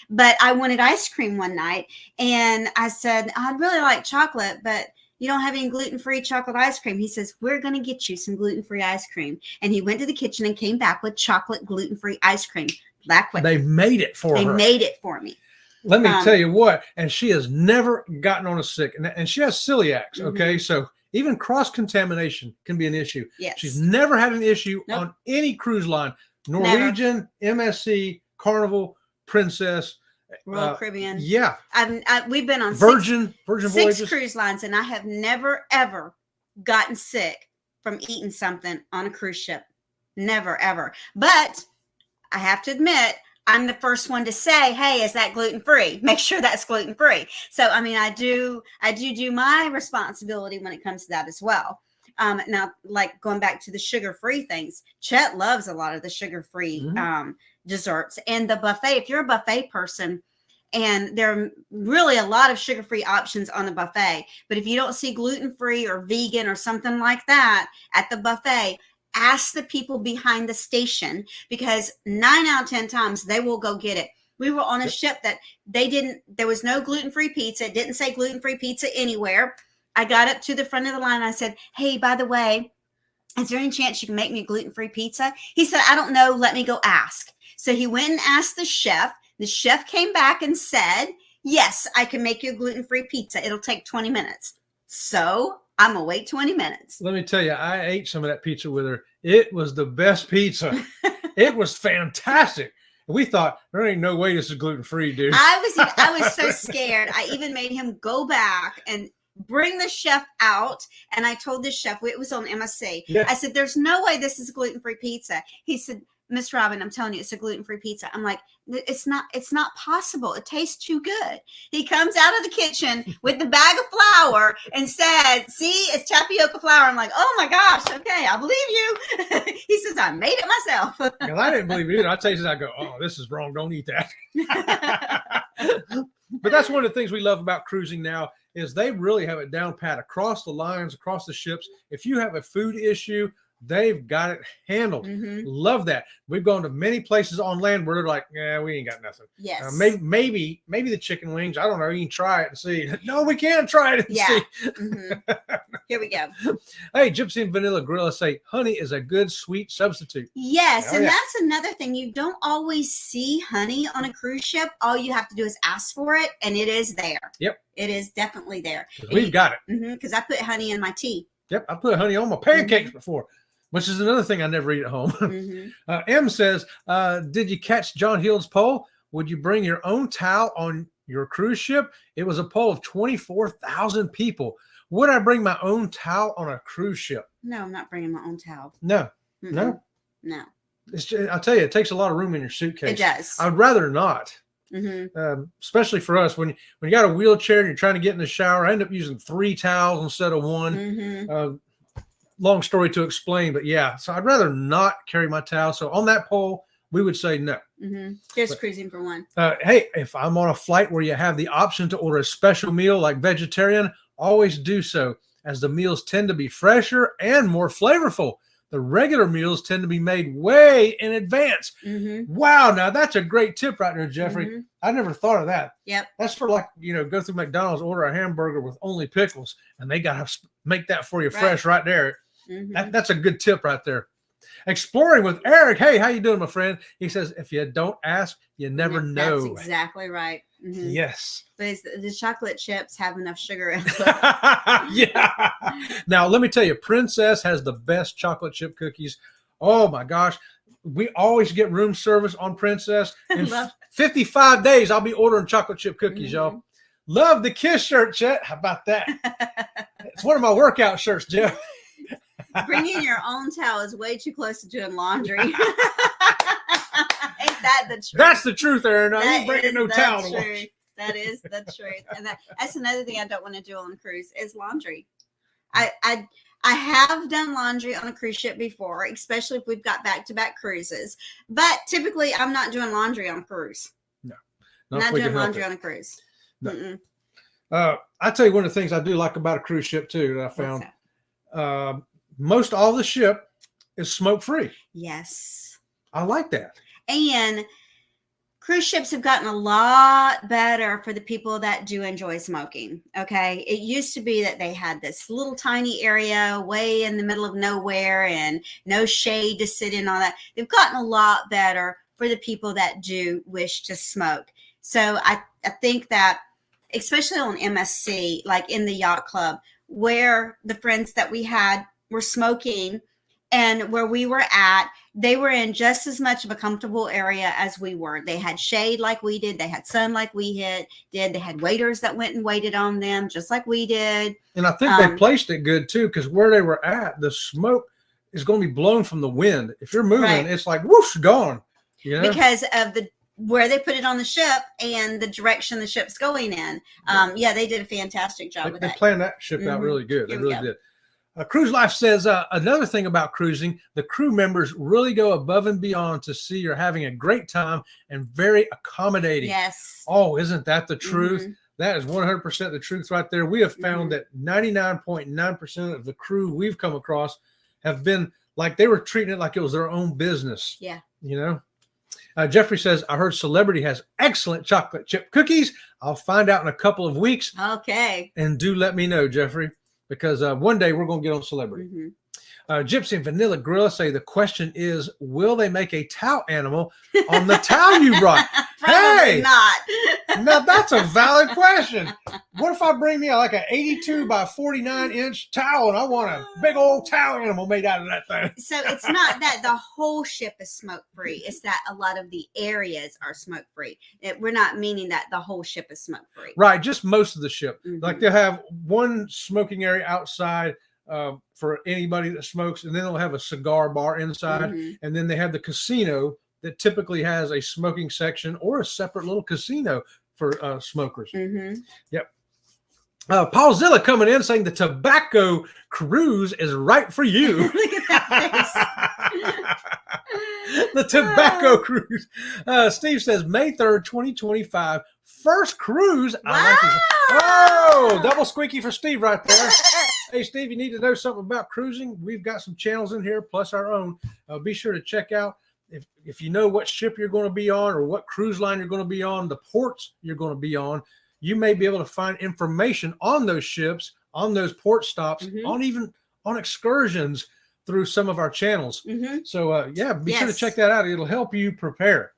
But I wanted ice cream one night, and I said, I'd really like chocolate, but you don't have any gluten-free chocolate ice cream. He says, we're going to get you some gluten-free ice cream. And he went to the kitchen and came back with chocolate gluten-free ice cream. They made it for her. They made it for me. Let me tell you what, and she has never gotten on a sick, and she has celiacs, okay? So even cross-contamination can be an issue. Yes. She's never had an issue on any cruise line. Norwegian, MSC, Carnival, Princess, Royal Caribbean. Yeah. We've been on Virgin voyages. 6 cruise lines, and I have never, ever gotten sick from eating something on a cruise ship. Never, ever. But I have to admit, I'm the first one to say, hey, is that gluten-free? Make sure that's gluten-free. So, I mean, I do my responsibility when it comes to that as well. Now, like going back to the sugar-free things, Chet loves a lot of the sugar-free desserts. And the buffet, if you're a buffet person, And there are really a lot of sugar-free options on the buffet. But if you don't see gluten-free or vegan or something like that at the buffet, ask the people behind the station, because 9 out of 10 times they will go get it. We were on a ship that there was no gluten-free pizza. It didn't say gluten-free pizza anywhere. I got up to the front of the line and I said, hey, by the way, is there any chance you can make me a gluten-free pizza? He said, I don't know. Let me go ask. So he went and asked the chef. The chef came back and said, yes, I can make you a gluten-free pizza. It'll take 20 minutes. So I'm going to wait 20 minutes. Let me tell you, I ate some of that pizza with her. It was the best pizza. It was fantastic. We thought, there ain't no way this is gluten-free, dude. I was so scared. I even made him go back and bring the chef out. And I told the chef, it was on MSC. Yeah. I said, there's no way this is a gluten-free pizza. He said, Miss Robin, I'm telling you, it's a gluten-free pizza. I'm like, it's not possible. It tastes too good. He comes out of the kitchen with the bag of flour and said, see, it's tapioca flour. I'm like, oh my gosh, okay, I believe you. He says, I made it myself. Well, I didn't believe it either. I tasted it, I go, oh, this is wrong. Don't eat that. But that's one of the things we love about cruising now is they really have it down pat across the lines, across the ships. If you have a food issue, they've got it handled. Mm-hmm. Love that. We've gone to many places on land where they're like, yeah, we ain't got nothing. Yes. Maybe the chicken wings. I don't know. You can try it and see. No, we can't try it and see. Mm-hmm. Here we go. Hey, Gypsy and Vanilla Gorilla say honey is a good sweet substitute. Yes, Oh, and yeah. that's another thing. You don't always see honey on a cruise ship. All you have to do is ask for it, and it is there. Yep. It is definitely there. We've got it. Because I put honey in my tea. Yep. I put honey on my pancakes before, which is another thing I never eat at home. Mm-hmm. M says, did you catch John Hill's poll? Would you bring your own towel on your cruise ship? It was a poll of 24,000 people. Would I bring my own towel on a cruise ship? No, I'm not bringing my own towel. No. Mm-mm. No. It's just, I'll tell you, it takes a lot of room in your suitcase. It does. I'd rather not. Mm-hmm. Especially for us, when you got a wheelchair and you're trying to get in the shower, I end up using 3 towels instead of 1. Mm-hmm. Long story to explain, but yeah, so I'd rather not carry my towel. So on that poll, we would say no. Mm-hmm. Just cruising for one. Hey, if I'm on a flight where you have the option to order a special meal like vegetarian, always do so, as the meals tend to be fresher and more flavorful. The regular meals tend to be made way in advance. Mm-hmm. Wow, now that's a great tip right there, Jeffrey. Mm-hmm. I never thought of that. Yep. That's for like, go through McDonald's, order a hamburger with only pickles, and they got to make that for you fresh right there. Mm-hmm. That's a good tip right there. Exploring with Eric. Hey, how you doing, my friend? He says, if you don't ask, you never know. That's exactly right. Mm-hmm. Yes. But the chocolate chips have enough sugar in them. Yeah. Now, let me tell you, Princess has the best chocolate chip cookies. Oh, my gosh. We always get room service on Princess. In 55 days, I'll be ordering chocolate chip cookies, y'all. Love the Kiss shirt, Chet. How about that? It's one of my workout shirts, Jeff. Bringing your own towel is way too close to doing laundry. Ain't that the truth? That's the truth, Aaron. I ain't bringing no towel to wash. That is the truth. And that's another thing I don't want to do on a cruise is laundry. I have done laundry on a cruise ship before, especially if we've got back-to-back cruises. But typically, I'm not doing laundry on a cruise. No. Not doing laundry on a cruise. No. I tell you one of the things I do like about a cruise ship, too, that I found. Most all the ship is smoke-free. Yes. I like that. And cruise ships have gotten a lot better for the people that do enjoy smoking. Okay. It used to be that they had this little tiny area way in the middle of nowhere and no shade to sit in on that. They've gotten a lot better for the people that do wish to smoke. So I think that, especially on MSC, like in the yacht club, where the friends that we had were smoking and where we were at, they were in just as much of a comfortable area as we were. They had shade like we did. They had sun like we did. They had waiters that went and waited on them just like we did. And I think they placed it good too, because where they were at, the smoke is going to be blown from the wind. If you're moving, it's like whoosh, gone. You know? Because of where they put it on the ship and the direction the ship's going in. They did a fantastic job with that. They planned that ship out really good. They really did. Cruise Life says another thing about cruising, the crew members really go above and beyond to see you're having a great time and very accommodating. Yes. Oh, isn't that the truth? Mm-hmm. That is 100% the truth right there. We have found that 99.9% of the crew we've come across have been like they were treating it like it was their own business. Yeah. You know? Jeffrey says, I heard Celebrity has excellent chocolate chip cookies. I'll find out in a couple of weeks. Okay. And do let me know, Jeffrey, because one day we're going to get on Celebrity. Mm-hmm. Gypsy and Vanilla Gorilla say the question is, will they make a towel animal on the towel you brought? Probably not. Now that's a valid question. What if I bring me like an 82 by 49 inch towel and I want a big old towel animal made out of that thing? So it's not that the whole ship is smoke free. It's that a lot of the areas are smoke free. We're not meaning that the whole ship is smoke free. Right, just most of the ship. Mm-hmm. Like they'll have one smoking area outside for anybody that smokes, and then they'll have a cigar bar inside, and then they have the casino that typically has a smoking section or a separate little casino for smokers. Yep. Paul Zilla coming in saying the tobacco cruise is right for you. Look at that face. The tobacco cruise. Steve says May 3rd, 2025. First cruise. Wow. I like this. Oh, double squeaky for Steve right there. Hey, Steve, you need to know something about cruising. We've got some channels in here, plus our own. Be sure to check out if you know what ship you're going to be on or what cruise line you're going to be on, the ports you're going to be on. You may be able to find information on those ships, on those port stops, on excursions through some of our channels. So, be sure to check that out. It'll help you prepare.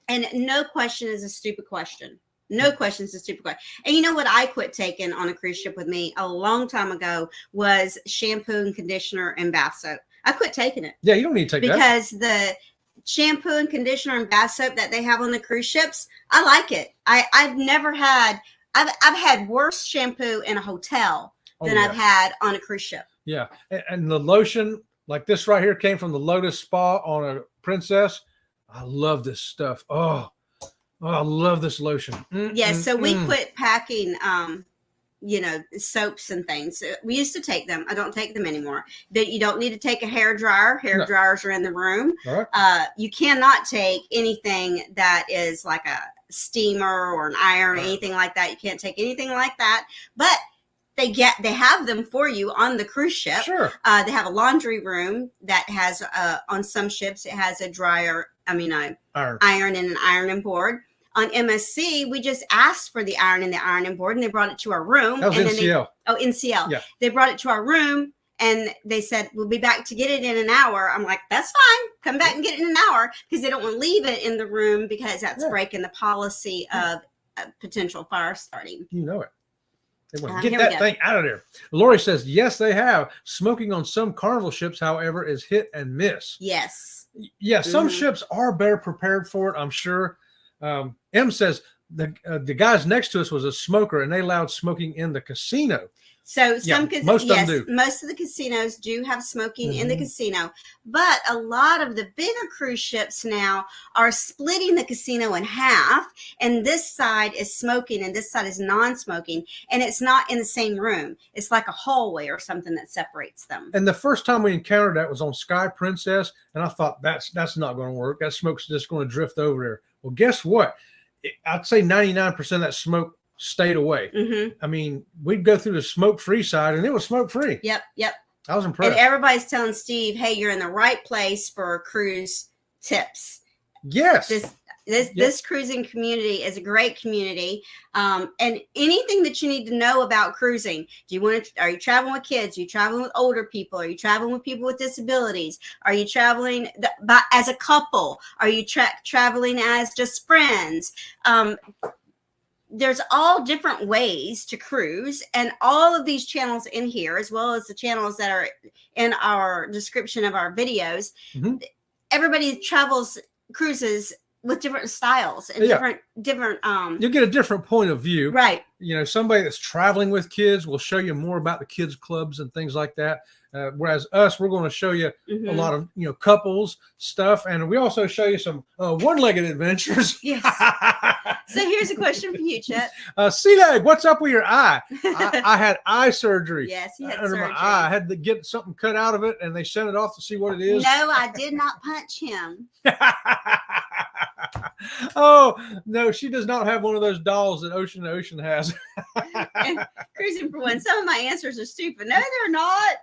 And no question is a stupid question. No question is a stupid question. And you know what I quit taking on a cruise ship with me a long time ago was shampoo and conditioner and bath soap. I quit taking it. Yeah, you don't need to take that. Because the shampoo and conditioner and bath soap that they have on the cruise ships, I like it. I've had worse shampoo in a hotel than I've had on a cruise ship. Yeah. And the lotion, like this right here, came from the Lotus Spa on a Princess. I love this stuff. Oh, I love this lotion. So we quit packing soaps and things. We used to take them. I don't take them anymore. That you don't need to take a hair dryer. Hair dryers are in the room. Right. You cannot take anything that is like a steamer or an iron or anything like that. You can't take anything like that. But they have them for you on the cruise ship. Sure. They have a laundry room that has on some ships it has a dryer. Iron and an ironing board. On MSC, we just asked for the iron and the ironing board, and they brought it to our room. That was and NCL. NCL. Yeah. They brought it to our room, and they said, we'll be back to get it in an hour. I'm like, that's fine. Come back and get it in an hour, because they don't want to leave it in the room because that's breaking the policy of potential fire starting. You know it. They want to get that thing out of there. Lori says, yes, they have. Smoking on some Carnival ships, however, is hit and miss. Yes. Yeah, some ships are better prepared for it, I'm sure. M says the guys next to us was a smoker, and they allowed smoking in the casino. So most of them do. Most of the casinos do have smoking in the casino, but a lot of the bigger cruise ships now are splitting the casino in half, and this side is smoking and this side is non-smoking, and it's not in the same room. It's like a hallway or something that separates them. And the first time we encountered that was on Sky Princess, and I thought that's not going to work. That smoke's just going to drift over there. Well, guess what? I'd say 99% of that smoke stayed away. We'd go through the smoke-free side, and it was smoke-free. Yep. I was impressed. And everybody's telling Steve, hey, you're in the right place for cruise tips. Yes. This cruising community is a great community. And anything that you need to know about cruising, are you traveling with kids? Are you traveling with older people? Are you traveling with people with disabilities? Are you traveling as a couple? Are you traveling as just friends? There's all different ways to cruise, and all of these channels in here, as well as the channels that are in our description of our videos, everybody cruises with different styles and different you get a different point of view, right? Somebody that's traveling with kids will show you more about the kids clubs and things like that. Whereas us, we're going to show you a lot of couples stuff, and we also show you some one-legged adventures. Yes. So here's a question for you, Chet. C-Leg, what's up with your eye? I had eye surgery. Yes, you had under surgery. my eye. I had to get something cut out of it, and they sent it off to see what it is. No, I did not punch him. Oh no, she does not have one of those dolls that Ocean to Ocean has. And Cruising for One. Some of my answers are stupid. No, they're not.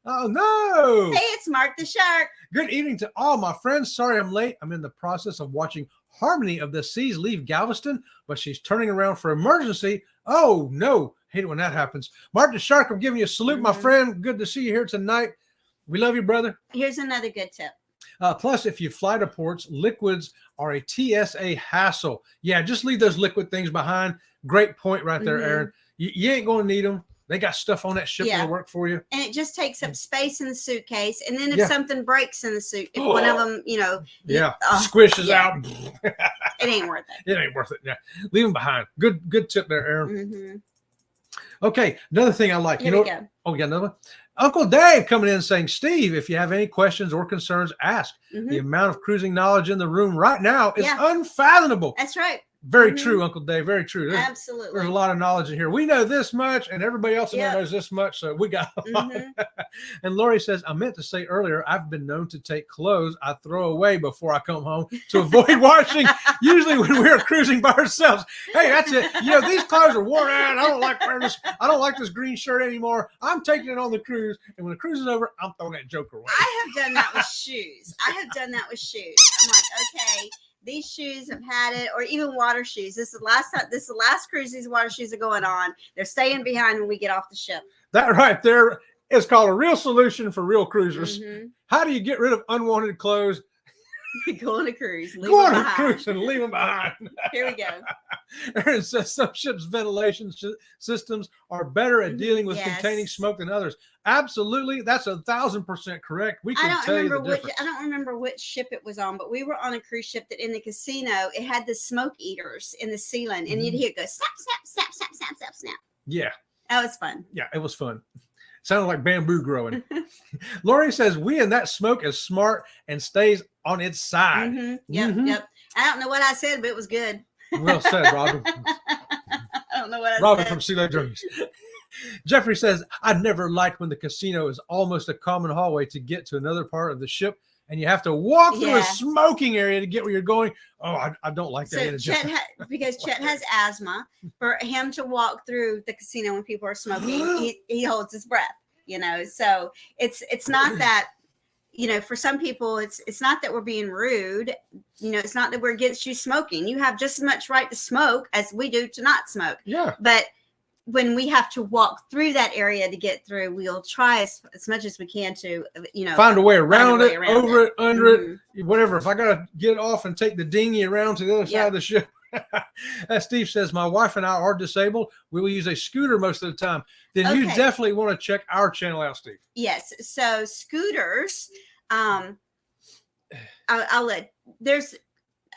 Oh no. Hey, it's Mark the Shark. Good evening to all my friends. Sorry I'm late. I'm in the process of watching Harmony of the Seas leave Galveston, but she's turning around for emergency. Oh no. Hate it when that happens. Mark the Shark, I'm giving you a salute, my friend. Good to see you here tonight. We love you, brother. Here's another good tip. Plus, if you fly to ports, liquids are a TSA hassle. Yeah, just leave those liquid things behind. Great point right there, Aaron. You ain't going to need them. They got stuff on that ship that'll work for you. And it just takes up space in the suitcase. And then if something breaks in the suit, if one of them, squishes out. It ain't worth it. It ain't worth it. Yeah, leave them behind. Good tip there, Aaron. Okay, another thing I like. Here we go. Oh, we got another one? Uncle Dave coming in saying, Steve, if you have any questions or concerns, ask. The amount of cruising knowledge in the room right now is unfathomable. That's right. Very true, Uncle Dave. Very true. Absolutely. There's a lot of knowledge in here. We know this much, and everybody else in there knows this much, so we got a lot. And Lori says, I meant to say earlier, I've been known to take clothes I throw away before I come home to avoid washing, usually when we're cruising by ourselves. Hey, that's it. These clothes are worn out. I don't like wearing this. I don't like this green shirt anymore. I'm taking it on the cruise, and when the cruise is over, I'm throwing that joker away. I have done that with shoes. I'm like, okay, these shoes have had it, or even water shoes. This is the last cruise these water shoes are going on. They're staying behind when we get off the ship. That right there is called a real solution for real cruisers. How do you get rid of unwanted clothes? Go on a cruise. Go on a cruise and leave them behind. Here we go. Aaron says some ships' ventilation systems are better at dealing with containing smoke than others. Absolutely. That's 1,000% correct. We can tell you the difference. I don't remember which ship it was on, but we were on a cruise ship that in the casino, it had the smoke eaters in the ceiling, and you'd hear it go snap, snap, snap, snap, snap, snap, snap. Yeah. That was fun. Yeah, it was fun. Sounded like bamboo growing. Lori says, and that smoke is smart and stays on its side. Yep. I don't know what I said, but it was good. Well said, Robin. I don't know what I said. Robin from C-Leg Journeys. Jeffrey says, I never liked when the casino is almost a common hallway to get to another part of the ship, and you have to walk through a smoking area to get where you're going. Oh, I don't like that. So because Chet has asthma, for him to walk through the casino when people are smoking, he holds his breath. So it's not that. For some people, it's not that we're being rude. It's not that we're against you smoking. You have just as much right to smoke as we do to not smoke. Yeah. But when we have to walk through that area to get through, we'll try as much as we can to, find a way around it, over it, under it, whatever. If I got to get off and take the dinghy around to the other side of the ship. As Steve says, my wife and I are disabled. We will use a scooter most of the time. Then you definitely want to check our channel out, Steve. Yes. So scooters,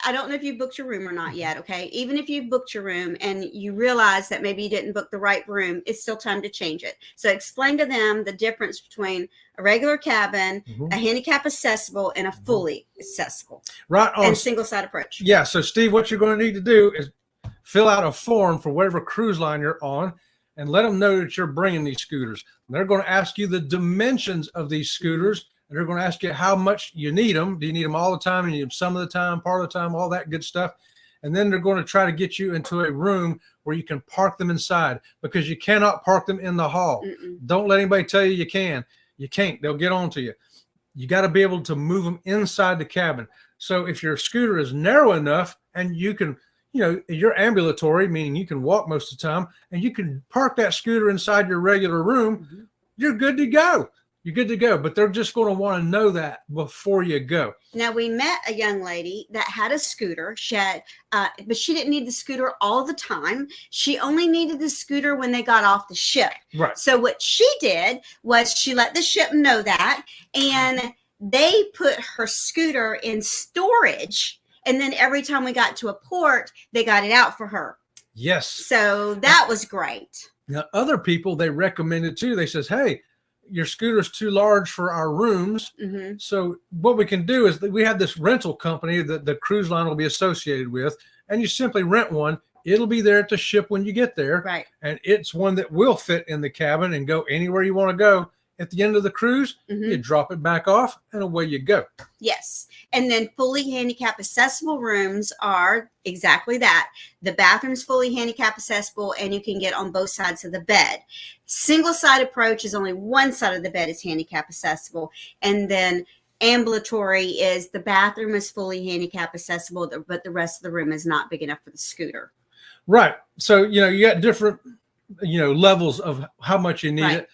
I don't know if you booked your room or not yet. Okay. Even if you've booked your room and you realize that maybe you didn't book the right room, it's still time to change it. So explain to them the difference between a regular cabin, a handicap accessible, and a fully accessible. Right on. And single side approach. Yeah. So Steve, what you're going to need to do is fill out a form for whatever cruise line you're on and let them know that you're bringing these scooters. They're going to ask you the dimensions of these scooters. They're going to ask you how much you need them. Do you need them all the time? Do you need them some of the time, part of the time, all that good stuff. And then they're going to try to get you into a room where you can park them inside, because you cannot park them in the hall. Don't let anybody tell you you can. You can't. They'll get on to you. You got to be able to move them inside the cabin. So if your scooter is narrow enough and you can, you're ambulatory, meaning you can walk most of the time, and you can park that scooter inside your regular room, you're good to go. You're good to go, but they're just going to want to know that before you go. Now, we met a young lady that had a scooter. She had, but she didn't need the scooter all the time. She only needed the scooter when they got off the ship. Right. So what she did was she let the ship know that, and they put her scooter in storage. And then every time we got to a port, they got it out for her. Yes. So that was great. Now, other people, they recommended too. They says, hey, your scooter's too large for our rooms. So what we can do is that we have this rental company that the cruise line will be associated with, and you simply rent one. It'll be there to ship when you get there. Right. And it's one that will fit in the cabin and go anywhere you want to go. At the end of the cruise, you drop it back off and away you go. Yes. And then fully handicap accessible rooms are exactly that. The bathroom's fully handicap accessible and you can get on both sides of the bed. Single side approach is only one side of the bed is handicap accessible. And then ambulatory is the bathroom is fully handicap accessible, but the rest of the room is not big enough for the scooter. Right. So, you got different, levels of how much you need it,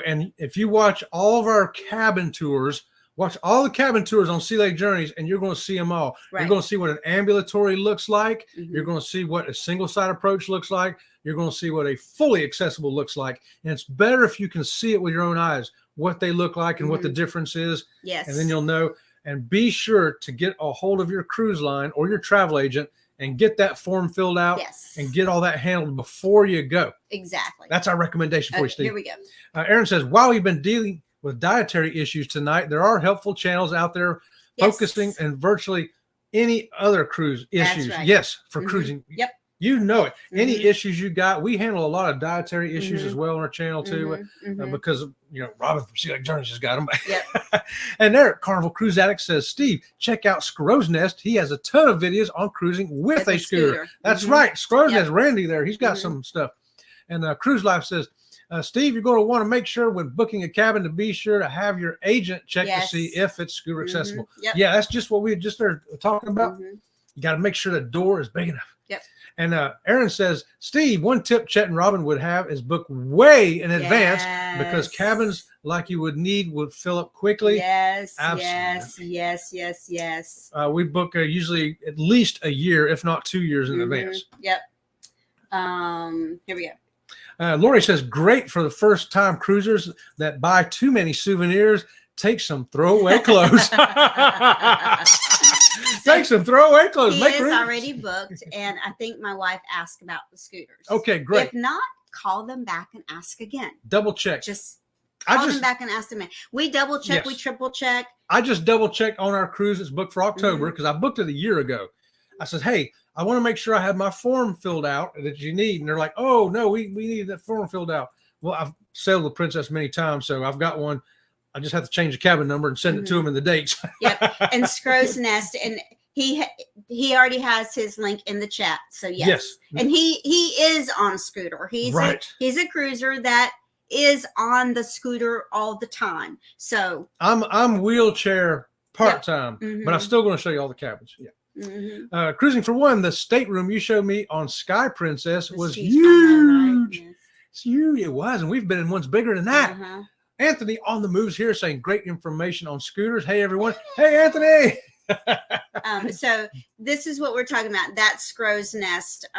and if you watch all of our cabin tours, watch all the cabin tours on Sea Lake Journeys, and you're going to see them all. Right. You're going to see what an ambulatory looks like. You're going to see what a single side approach looks like. You're going to see what a fully accessible looks like. And it's better if you can see it with your own eyes, what they look like and what the difference is. Yes. And then you'll know. And be sure to get a hold of your cruise line or your travel agent and get that form filled out and get all that handled before you go. Exactly. That's our recommendation for you, Steve. Here we go. Aaron says, while we've been dealing with dietary issues tonight, there are helpful channels out there focusing on virtually any other cruise issues. Right. Yes, for cruising. Yep. You know it. Any issues you got, we handle a lot of dietary issues as well on our channel too, because Robin from Sea Lake Journeys has got them. Yep. And there, Carnival Cruise Addict says, Steve, check out Scrow's Nest. He has a ton of videos on cruising with a scooter. That's right. Scrow's Nest, Randy there. He's got some stuff. And Cruise Life says, Steve, you're going to want to make sure when booking a cabin to be sure to have your agent check to see if it's scooter accessible. Yep. Yeah, that's just what we just started talking about. You got to make sure the door is big enough. Yep. And Aaron says, Steve, one tip Chet and Robin would have is book way in advance because cabins like you would need would fill up quickly. Yes, absolutely. Yes. We book usually at least a year, if not 2 years in advance. Yep. Here we go. Lori says, great for the first time cruisers that buy too many souvenirs. Take some throwaway clothes. Take some throwaway clothes. He is already booked, and I think my wife asked about the scooters. Okay, great. If not, call them back and ask again. Double check. Just call them back and ask them. We double check. We triple check. I just double check on our cruise. It's booked for October because I booked it a year ago. I said, hey, I want to make sure I have my form filled out that you need. And they're like, oh, no, we need that form filled out. Well, I've sailed the Princess many times, so I've got one. I just have to change the cabin number and send it to him in the dates. Yep. And Scrow's Nest, and he already has his link in the chat. So yes. And he is on a scooter. He's a cruiser that is on the scooter all the time. So I'm wheelchair part-time, but I'm still going to show you all the cabins. Yeah. Cruising for one, the stateroom you showed me on Sky Princess was huge. Right? It's huge. It was, and we've been in ones bigger than that. Anthony on the moves here saying great information on scooters. Hey, everyone. Hey, Anthony. So this is what we're talking about. That Scrow's Nest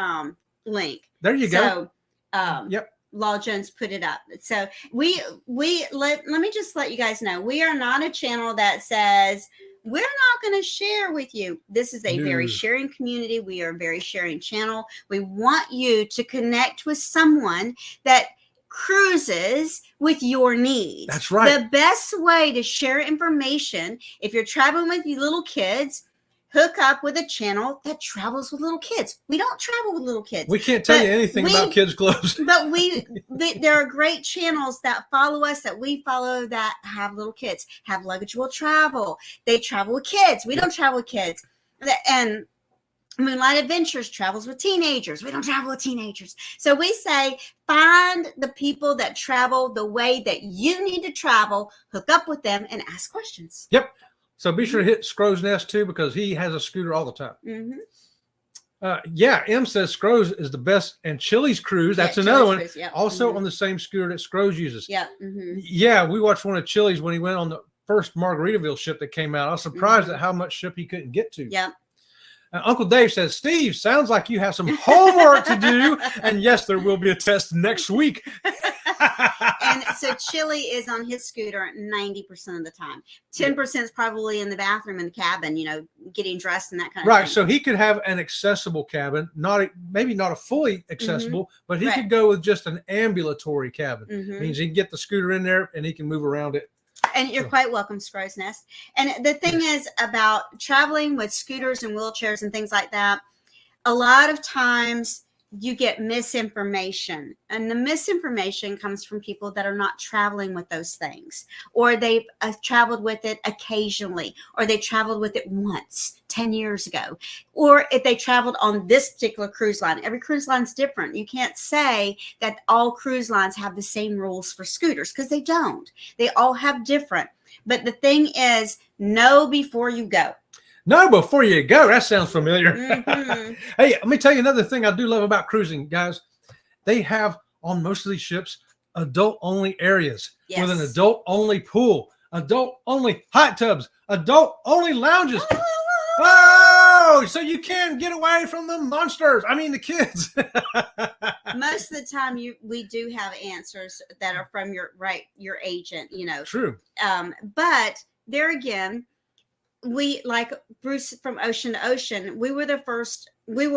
link. There you go. Yep. Law Jones put it up. So let me just let you guys know, we are not a channel that says we're not going to share with you. This is a very sharing community. We are a very sharing channel. We want you to connect with someone that cruises with your needs. That's right. The best way to share information, if you're traveling with your little kids, hook up with a channel that travels with little kids. We don't travel with little kids. We can't tell you anything about kids' clothes. But there are great channels that follow us, that we follow, that have little kids, have Luggage Will Travel. They travel with kids. We don't travel with kids. And Moonlight Adventures travels with teenagers. We don't travel with teenagers. So we say, find the people that travel the way that you need to travel, hook up with them, and ask questions. Yep. So be sure to hit Scrow's Nest too, because he has a scooter all the time. M says Scrow's is the best, and Chili's Cruise. That's another one. Cruise, yep. Also on the same scooter that Scrow's uses. Yeah. Yeah, we watched one of Chili's when he went on the first Margaritaville ship that came out. I was surprised at how much ship he couldn't get to. Yeah. Uncle Dave says, Steve, sounds like you have some homework to do. And yes, there will be a test next week. And so Chili is on his scooter 90% of the time. 10% is probably in the bathroom in the cabin, getting dressed and that kind of Right. thing. So he could have an accessible cabin, maybe not a fully accessible, but he Right. could go with just an ambulatory cabin. Mhm. Means he can get the scooter in there and he can move around it. And you're quite welcome, Scrow's Nest. And the thing is about traveling with scooters and wheelchairs and things like that, a lot of times you get misinformation. And the misinformation comes from people that are not traveling with those things. Or they've traveled with it occasionally. Or they traveled with it once, 10 years ago. Or if they traveled on this particular cruise line. Every cruise line's different. You can't say that all cruise lines have the same rules for scooters because they don't. They all have different. But the thing is, know before you go. No, before you go. That sounds familiar. Mm-hmm. Hey, let me tell you another thing I do love about cruising, guys. They have on most of these ships adult-only areas with an adult-only pool, adult-only hot tubs, adult-only lounges. Oh, so you can get away from the monsters. I mean, the kids. Most of the time, we do have answers that are from your agent. True. But there again, we, like Bruce from Ocean to Ocean, we were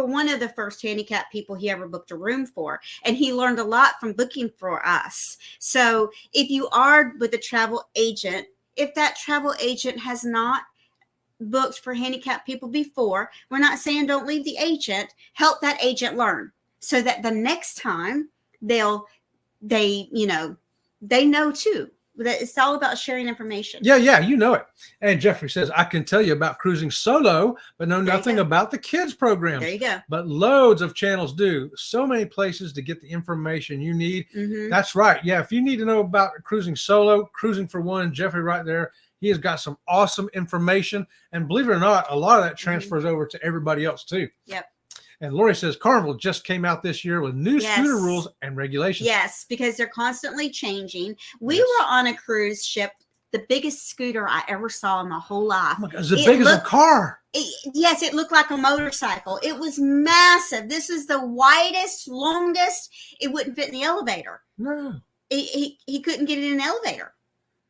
one of the first handicapped people he ever booked a room for, and he learned a lot from booking for us. So if you are with a travel agent, if that travel agent has not booked for handicapped people before, we're not saying don't leave the agent. Help that agent learn so that the next time they know too. It's all about sharing information. Yeah, you know it. And Jeffrey says, I can tell you about cruising solo, but know nothing about the kids program. There you go. But loads of channels do. So many places to get the information you need. Mm-hmm. That's right. Yeah, if you need to know about cruising solo, Cruising for One, Jeffrey right there, he has got some awesome information. And believe it or not, a lot of that transfers over to everybody else too. Yep. And Lori says Carnival just came out this year with new scooter rules and regulations. Yes, because they're constantly changing. We were on a cruise ship, the biggest scooter I ever saw in my whole life. Oh my God, it's as big as a car. Yes, it looked like a motorcycle. It was massive. This is the widest, longest. It wouldn't fit in the elevator. No. He couldn't get it in an elevator.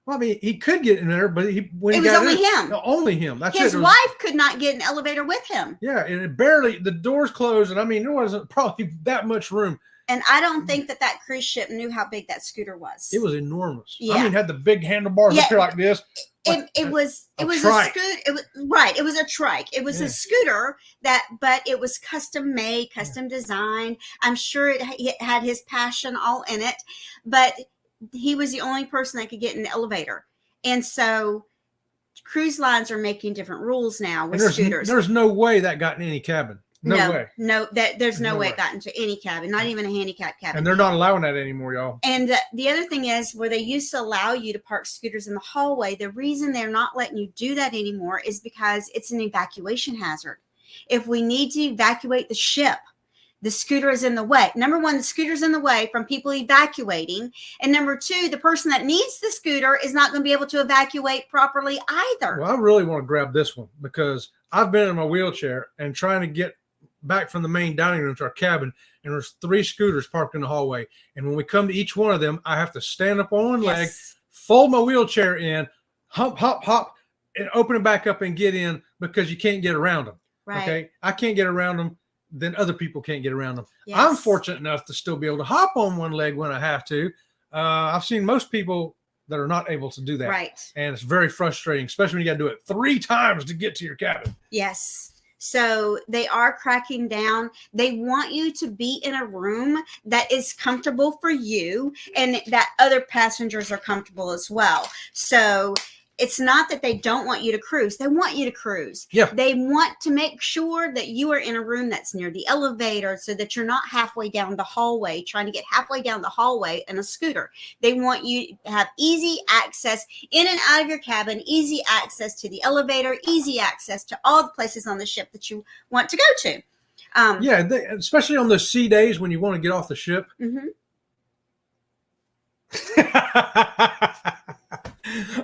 Well, I mean, he could get in there, but it was only him. Only him. That's His wife could not get an elevator with him. Yeah, and the doors closed, and I mean, there wasn't probably that much room. And I don't think that cruise ship knew how big that scooter was. It was enormous. Yeah. I mean, it had the big handlebars up here like this. It was a scooter. It was a trike. It was a scooter but it was custom made, custom designed. I'm sure it had his passion all in it, but he was the only person that could get in the elevator. And so cruise lines are making different rules now with scooters. There's no way that got in any cabin. No way. There's no way it got into any cabin, not even a handicapped cabin. And they're not allowing that anymore, y'all. And the other thing is, where they used to allow you to park scooters in the hallway, the reason they're not letting you do that anymore is because it's an evacuation hazard. If we need to evacuate the ship, the scooter is in the way. Number one, the scooter's in the way from people evacuating. And number two, the person that needs the scooter is not going to be able to evacuate properly either. Well, I really want to grab this one because I've been in my wheelchair and trying to get back from the main dining room to our cabin, and there's 3 scooters parked in the hallway. And when we come to each one of them, I have to stand up on one leg, fold my wheelchair in, hop, and open it back up and get in because you can't get around them. Right. Okay. I can't get around them. Then other people can't get around them. Yes. I'm fortunate enough to still be able to hop on one leg when I have to. I've seen most people that are not able to do that. Right. And it's very frustrating, especially when you got to do it 3 times to get to your cabin. Yes. So they are cracking down. They want you to be in a room that is comfortable for you and that other passengers are comfortable as well. So it's not that they don't want you to cruise. They want you to cruise. Yeah. They want to make sure that you are in a room that's near the elevator so that you're not halfway down the hallway, trying to get halfway down the hallway in a scooter. They want you to have easy access in and out of your cabin, easy access to the elevator, easy access to all the places on the ship that you want to go to. Especially on those sea days when you want to get off the ship. Mm-hmm.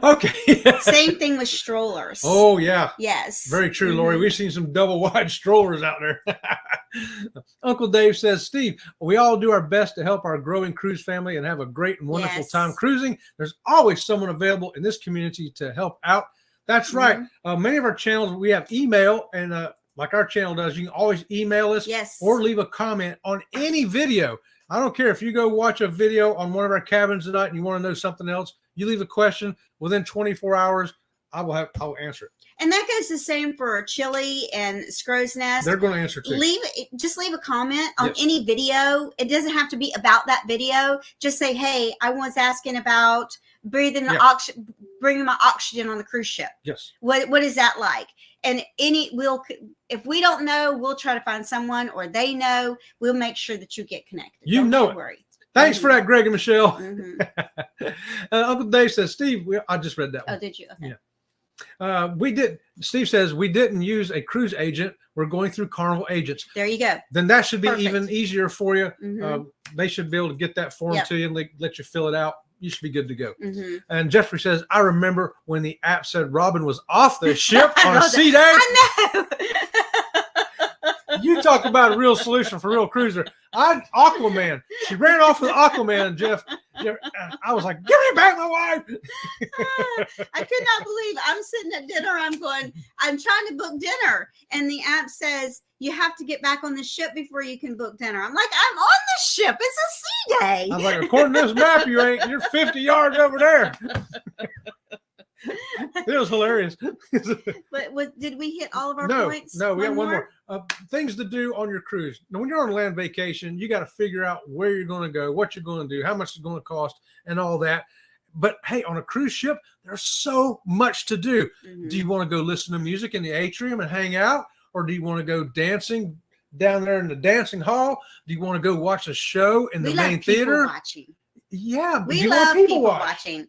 Okay. Same thing with strollers. Oh, yeah. Yes. Very true, Lori. We've seen some double wide strollers out there. Uncle Dave says, Steve, we all do our best to help our growing cruise family and have a great and wonderful time cruising. There's always someone available in this community to help out. That's right. Many of our channels, we have email, and like our channel does, you can always email us or leave a comment on any video. I don't care if you go watch a video on one of our cabins tonight and you want to know something else, you leave a question within 24 hours, I will answer it. And that goes the same for chili and Scrow's Nest. They're going to answer too. Just leave a comment on any video. It doesn't have to be about that video. Just say, hey, I was asking about bringing my oxygen on the cruise ship. Yes. What is that like? And if we don't know, we'll try to find someone, or they know. We'll make sure that you get connected. Don't worry. Thanks for that, Greg and Michelle. Uncle Dave says, Steve, I just read that one. Oh, did you? Okay. Yeah. Steve says, we didn't use a cruise agent. We're going through Carnival agents. There you go. Then that should be even easier for you. They should be able to get that form to you and let you fill it out. You should be good to go. And Jeffrey says, I remember when the app said Robin was off the ship on a sea day. I know. You talk about a real solution for real cruiser. Aquaman. She ran off with Aquaman, Jeff. I was like, give me back my wife. I could not believe I'm sitting at dinner. I'm trying to book dinner. And the app says, you have to get back on the ship before you can book dinner. I'm like, I'm on the ship. It's a sea day. I was like, according to this map, you ain't. You're 50 yards over there. It was hilarious. But did we hit all of our points? No, we got one more. Things to do on your cruise. Now, when you're on land vacation, you got to figure out where you're going to go, what you're going to do, how much it's going to cost, and all that. But hey, on a cruise ship, there's so much to do. Do you want to go listen to music in the atrium and hang out? Or do you want to go dancing down there in the dancing hall? Do you want to go watch a show in the main theater? Watching. Yeah, we love people watching.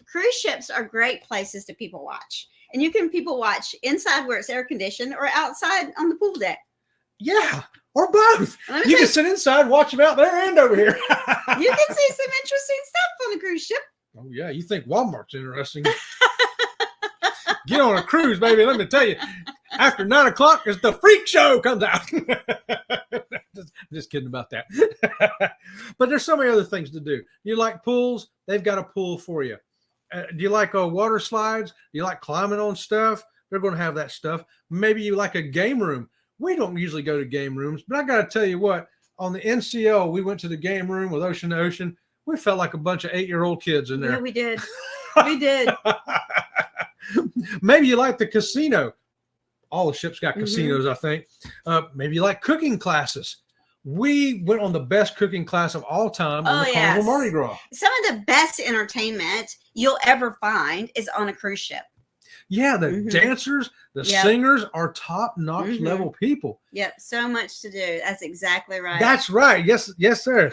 Cruise ships are great places to people watch. And you can people watch inside where it's air conditioned or outside on the pool deck. Yeah, or both. You can sit inside, watch them out there and over here. You can see some interesting stuff on a cruise ship. Oh, yeah. You think Walmart's interesting. Get on a cruise, baby. Let me tell you. After 9 o'clock, as the freak show comes out. just kidding about that. But there's so many other things to do. You like pools? They've got a pool for you. Do you like water slides? Do you like climbing on stuff? They're going to have that stuff. Maybe you like a game room. We don't usually go to game rooms, but I got to tell you what, on the NCL, we went to the game room with Ocean to Ocean. We felt like a bunch of 8-year-old kids in there. Yeah, we did. We did. Maybe you like the casino. All the ships got casinos, I think. Maybe you like cooking classes. We went on the best cooking class of all time on the Carnival Mardi Gras. Some of the best entertainment you'll ever find is on a cruise ship. Yeah, the dancers, the singers are top-notch level people. Yep, so much to do. That's exactly right. That's right. Yes, sir.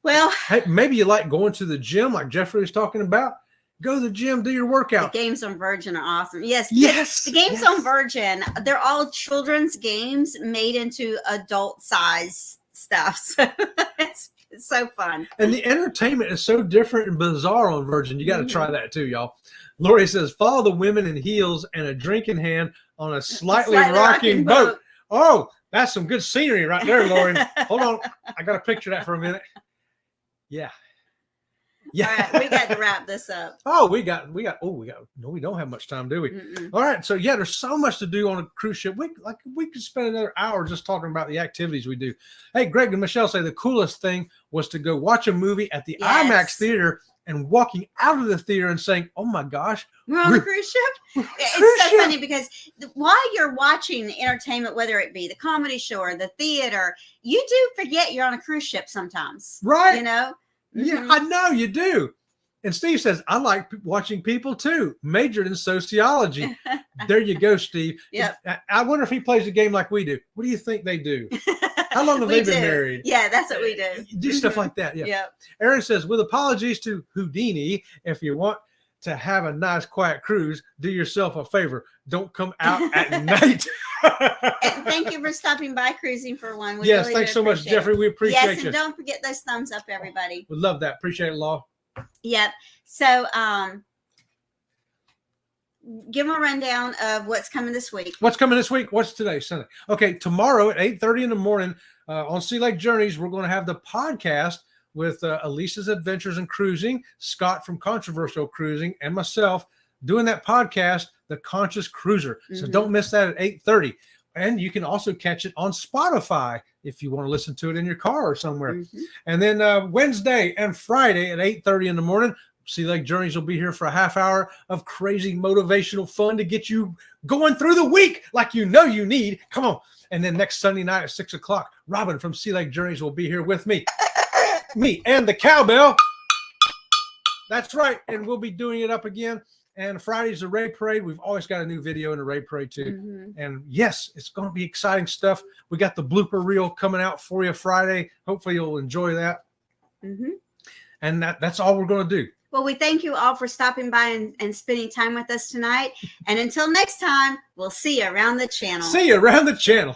Well, hey, maybe you like going to the gym like Jeffrey was talking about. Go to the gym, do your workout. The games on Virgin are awesome. Yes. Yes. The games on Virgin, they're all children's games made into adult size stuff. So it's so fun. And the entertainment is so different and bizarre on Virgin. You got to try that too, y'all. Lori says, follow the women in heels and a drink in hand on a slightly rocking boat. Oh, that's some good scenery right there, Lori. Hold on. I got to picture that for a minute. Yeah. Yeah. All right, we got to wrap this up. No, we don't have much time, do we? All right. So yeah, there's so much to do on a cruise ship. We could spend another hour just talking about the activities we do. Hey, Greg and Michelle say the coolest thing was to go watch a movie at the IMAX theater and walking out of the theater and saying, oh my gosh, we're on a cruise ship. It's so funny because while you're watching entertainment, whether it be the comedy show or the theater, you do forget you're on a cruise ship sometimes. Right. You know? Yeah, I know you do. And Steve says, I like watching people too. Majored in sociology. There you go, Steve. Yep. I wonder if he plays a game like we do. What do you think they do? How long have they been married? Yeah, that's what we do. Do stuff like that. Yeah. Yep. Aaron says, with apologies to Houdini, if you want to have a nice, quiet cruise, do yourself a favor. Don't come out at night. And thank you for stopping by Cruising for One. We yes, thanks so much, Jeffrey. We appreciate you. Yes, and don't forget those thumbs up, everybody. We love that. Appreciate it, Law. Yep. So give them a rundown of what's coming this week. What's coming this week? What's today? Sunday. Okay, tomorrow at 8:30 in the morning on Sea Lake Journeys, we're going to have the podcast with Elisa's Adventures in Cruising, Scott from Controversial Cruising, and myself doing that podcast The Conscious Cruiser. So Mhm. don't miss that at 8:30. And you can also catch it on Spotify if you want to listen to it in your car or somewhere. Mhm. And then Wednesday and Friday at 8:30 in the morning, Sea Lake Journeys will be here for a half hour of crazy motivational fun to get you going through the week like you know you need. Come on. And then next Sunday night at 6 o'clock, Robin from Sea Lake Journeys will be here with me. Me and the cowbell. That's right. And we'll be doing it up again. And Friday's the Raid Parade. We've always got a new video in the Raid Parade too. Mhm. And yes, it's going to be exciting stuff. We got the blooper reel coming out for you Friday. Hopefully you'll enjoy that. Mhm. And that's all we're going to do. Well, we thank you all for stopping by and spending time with us tonight. And until next time, we'll see you around the channel. See you around the channel.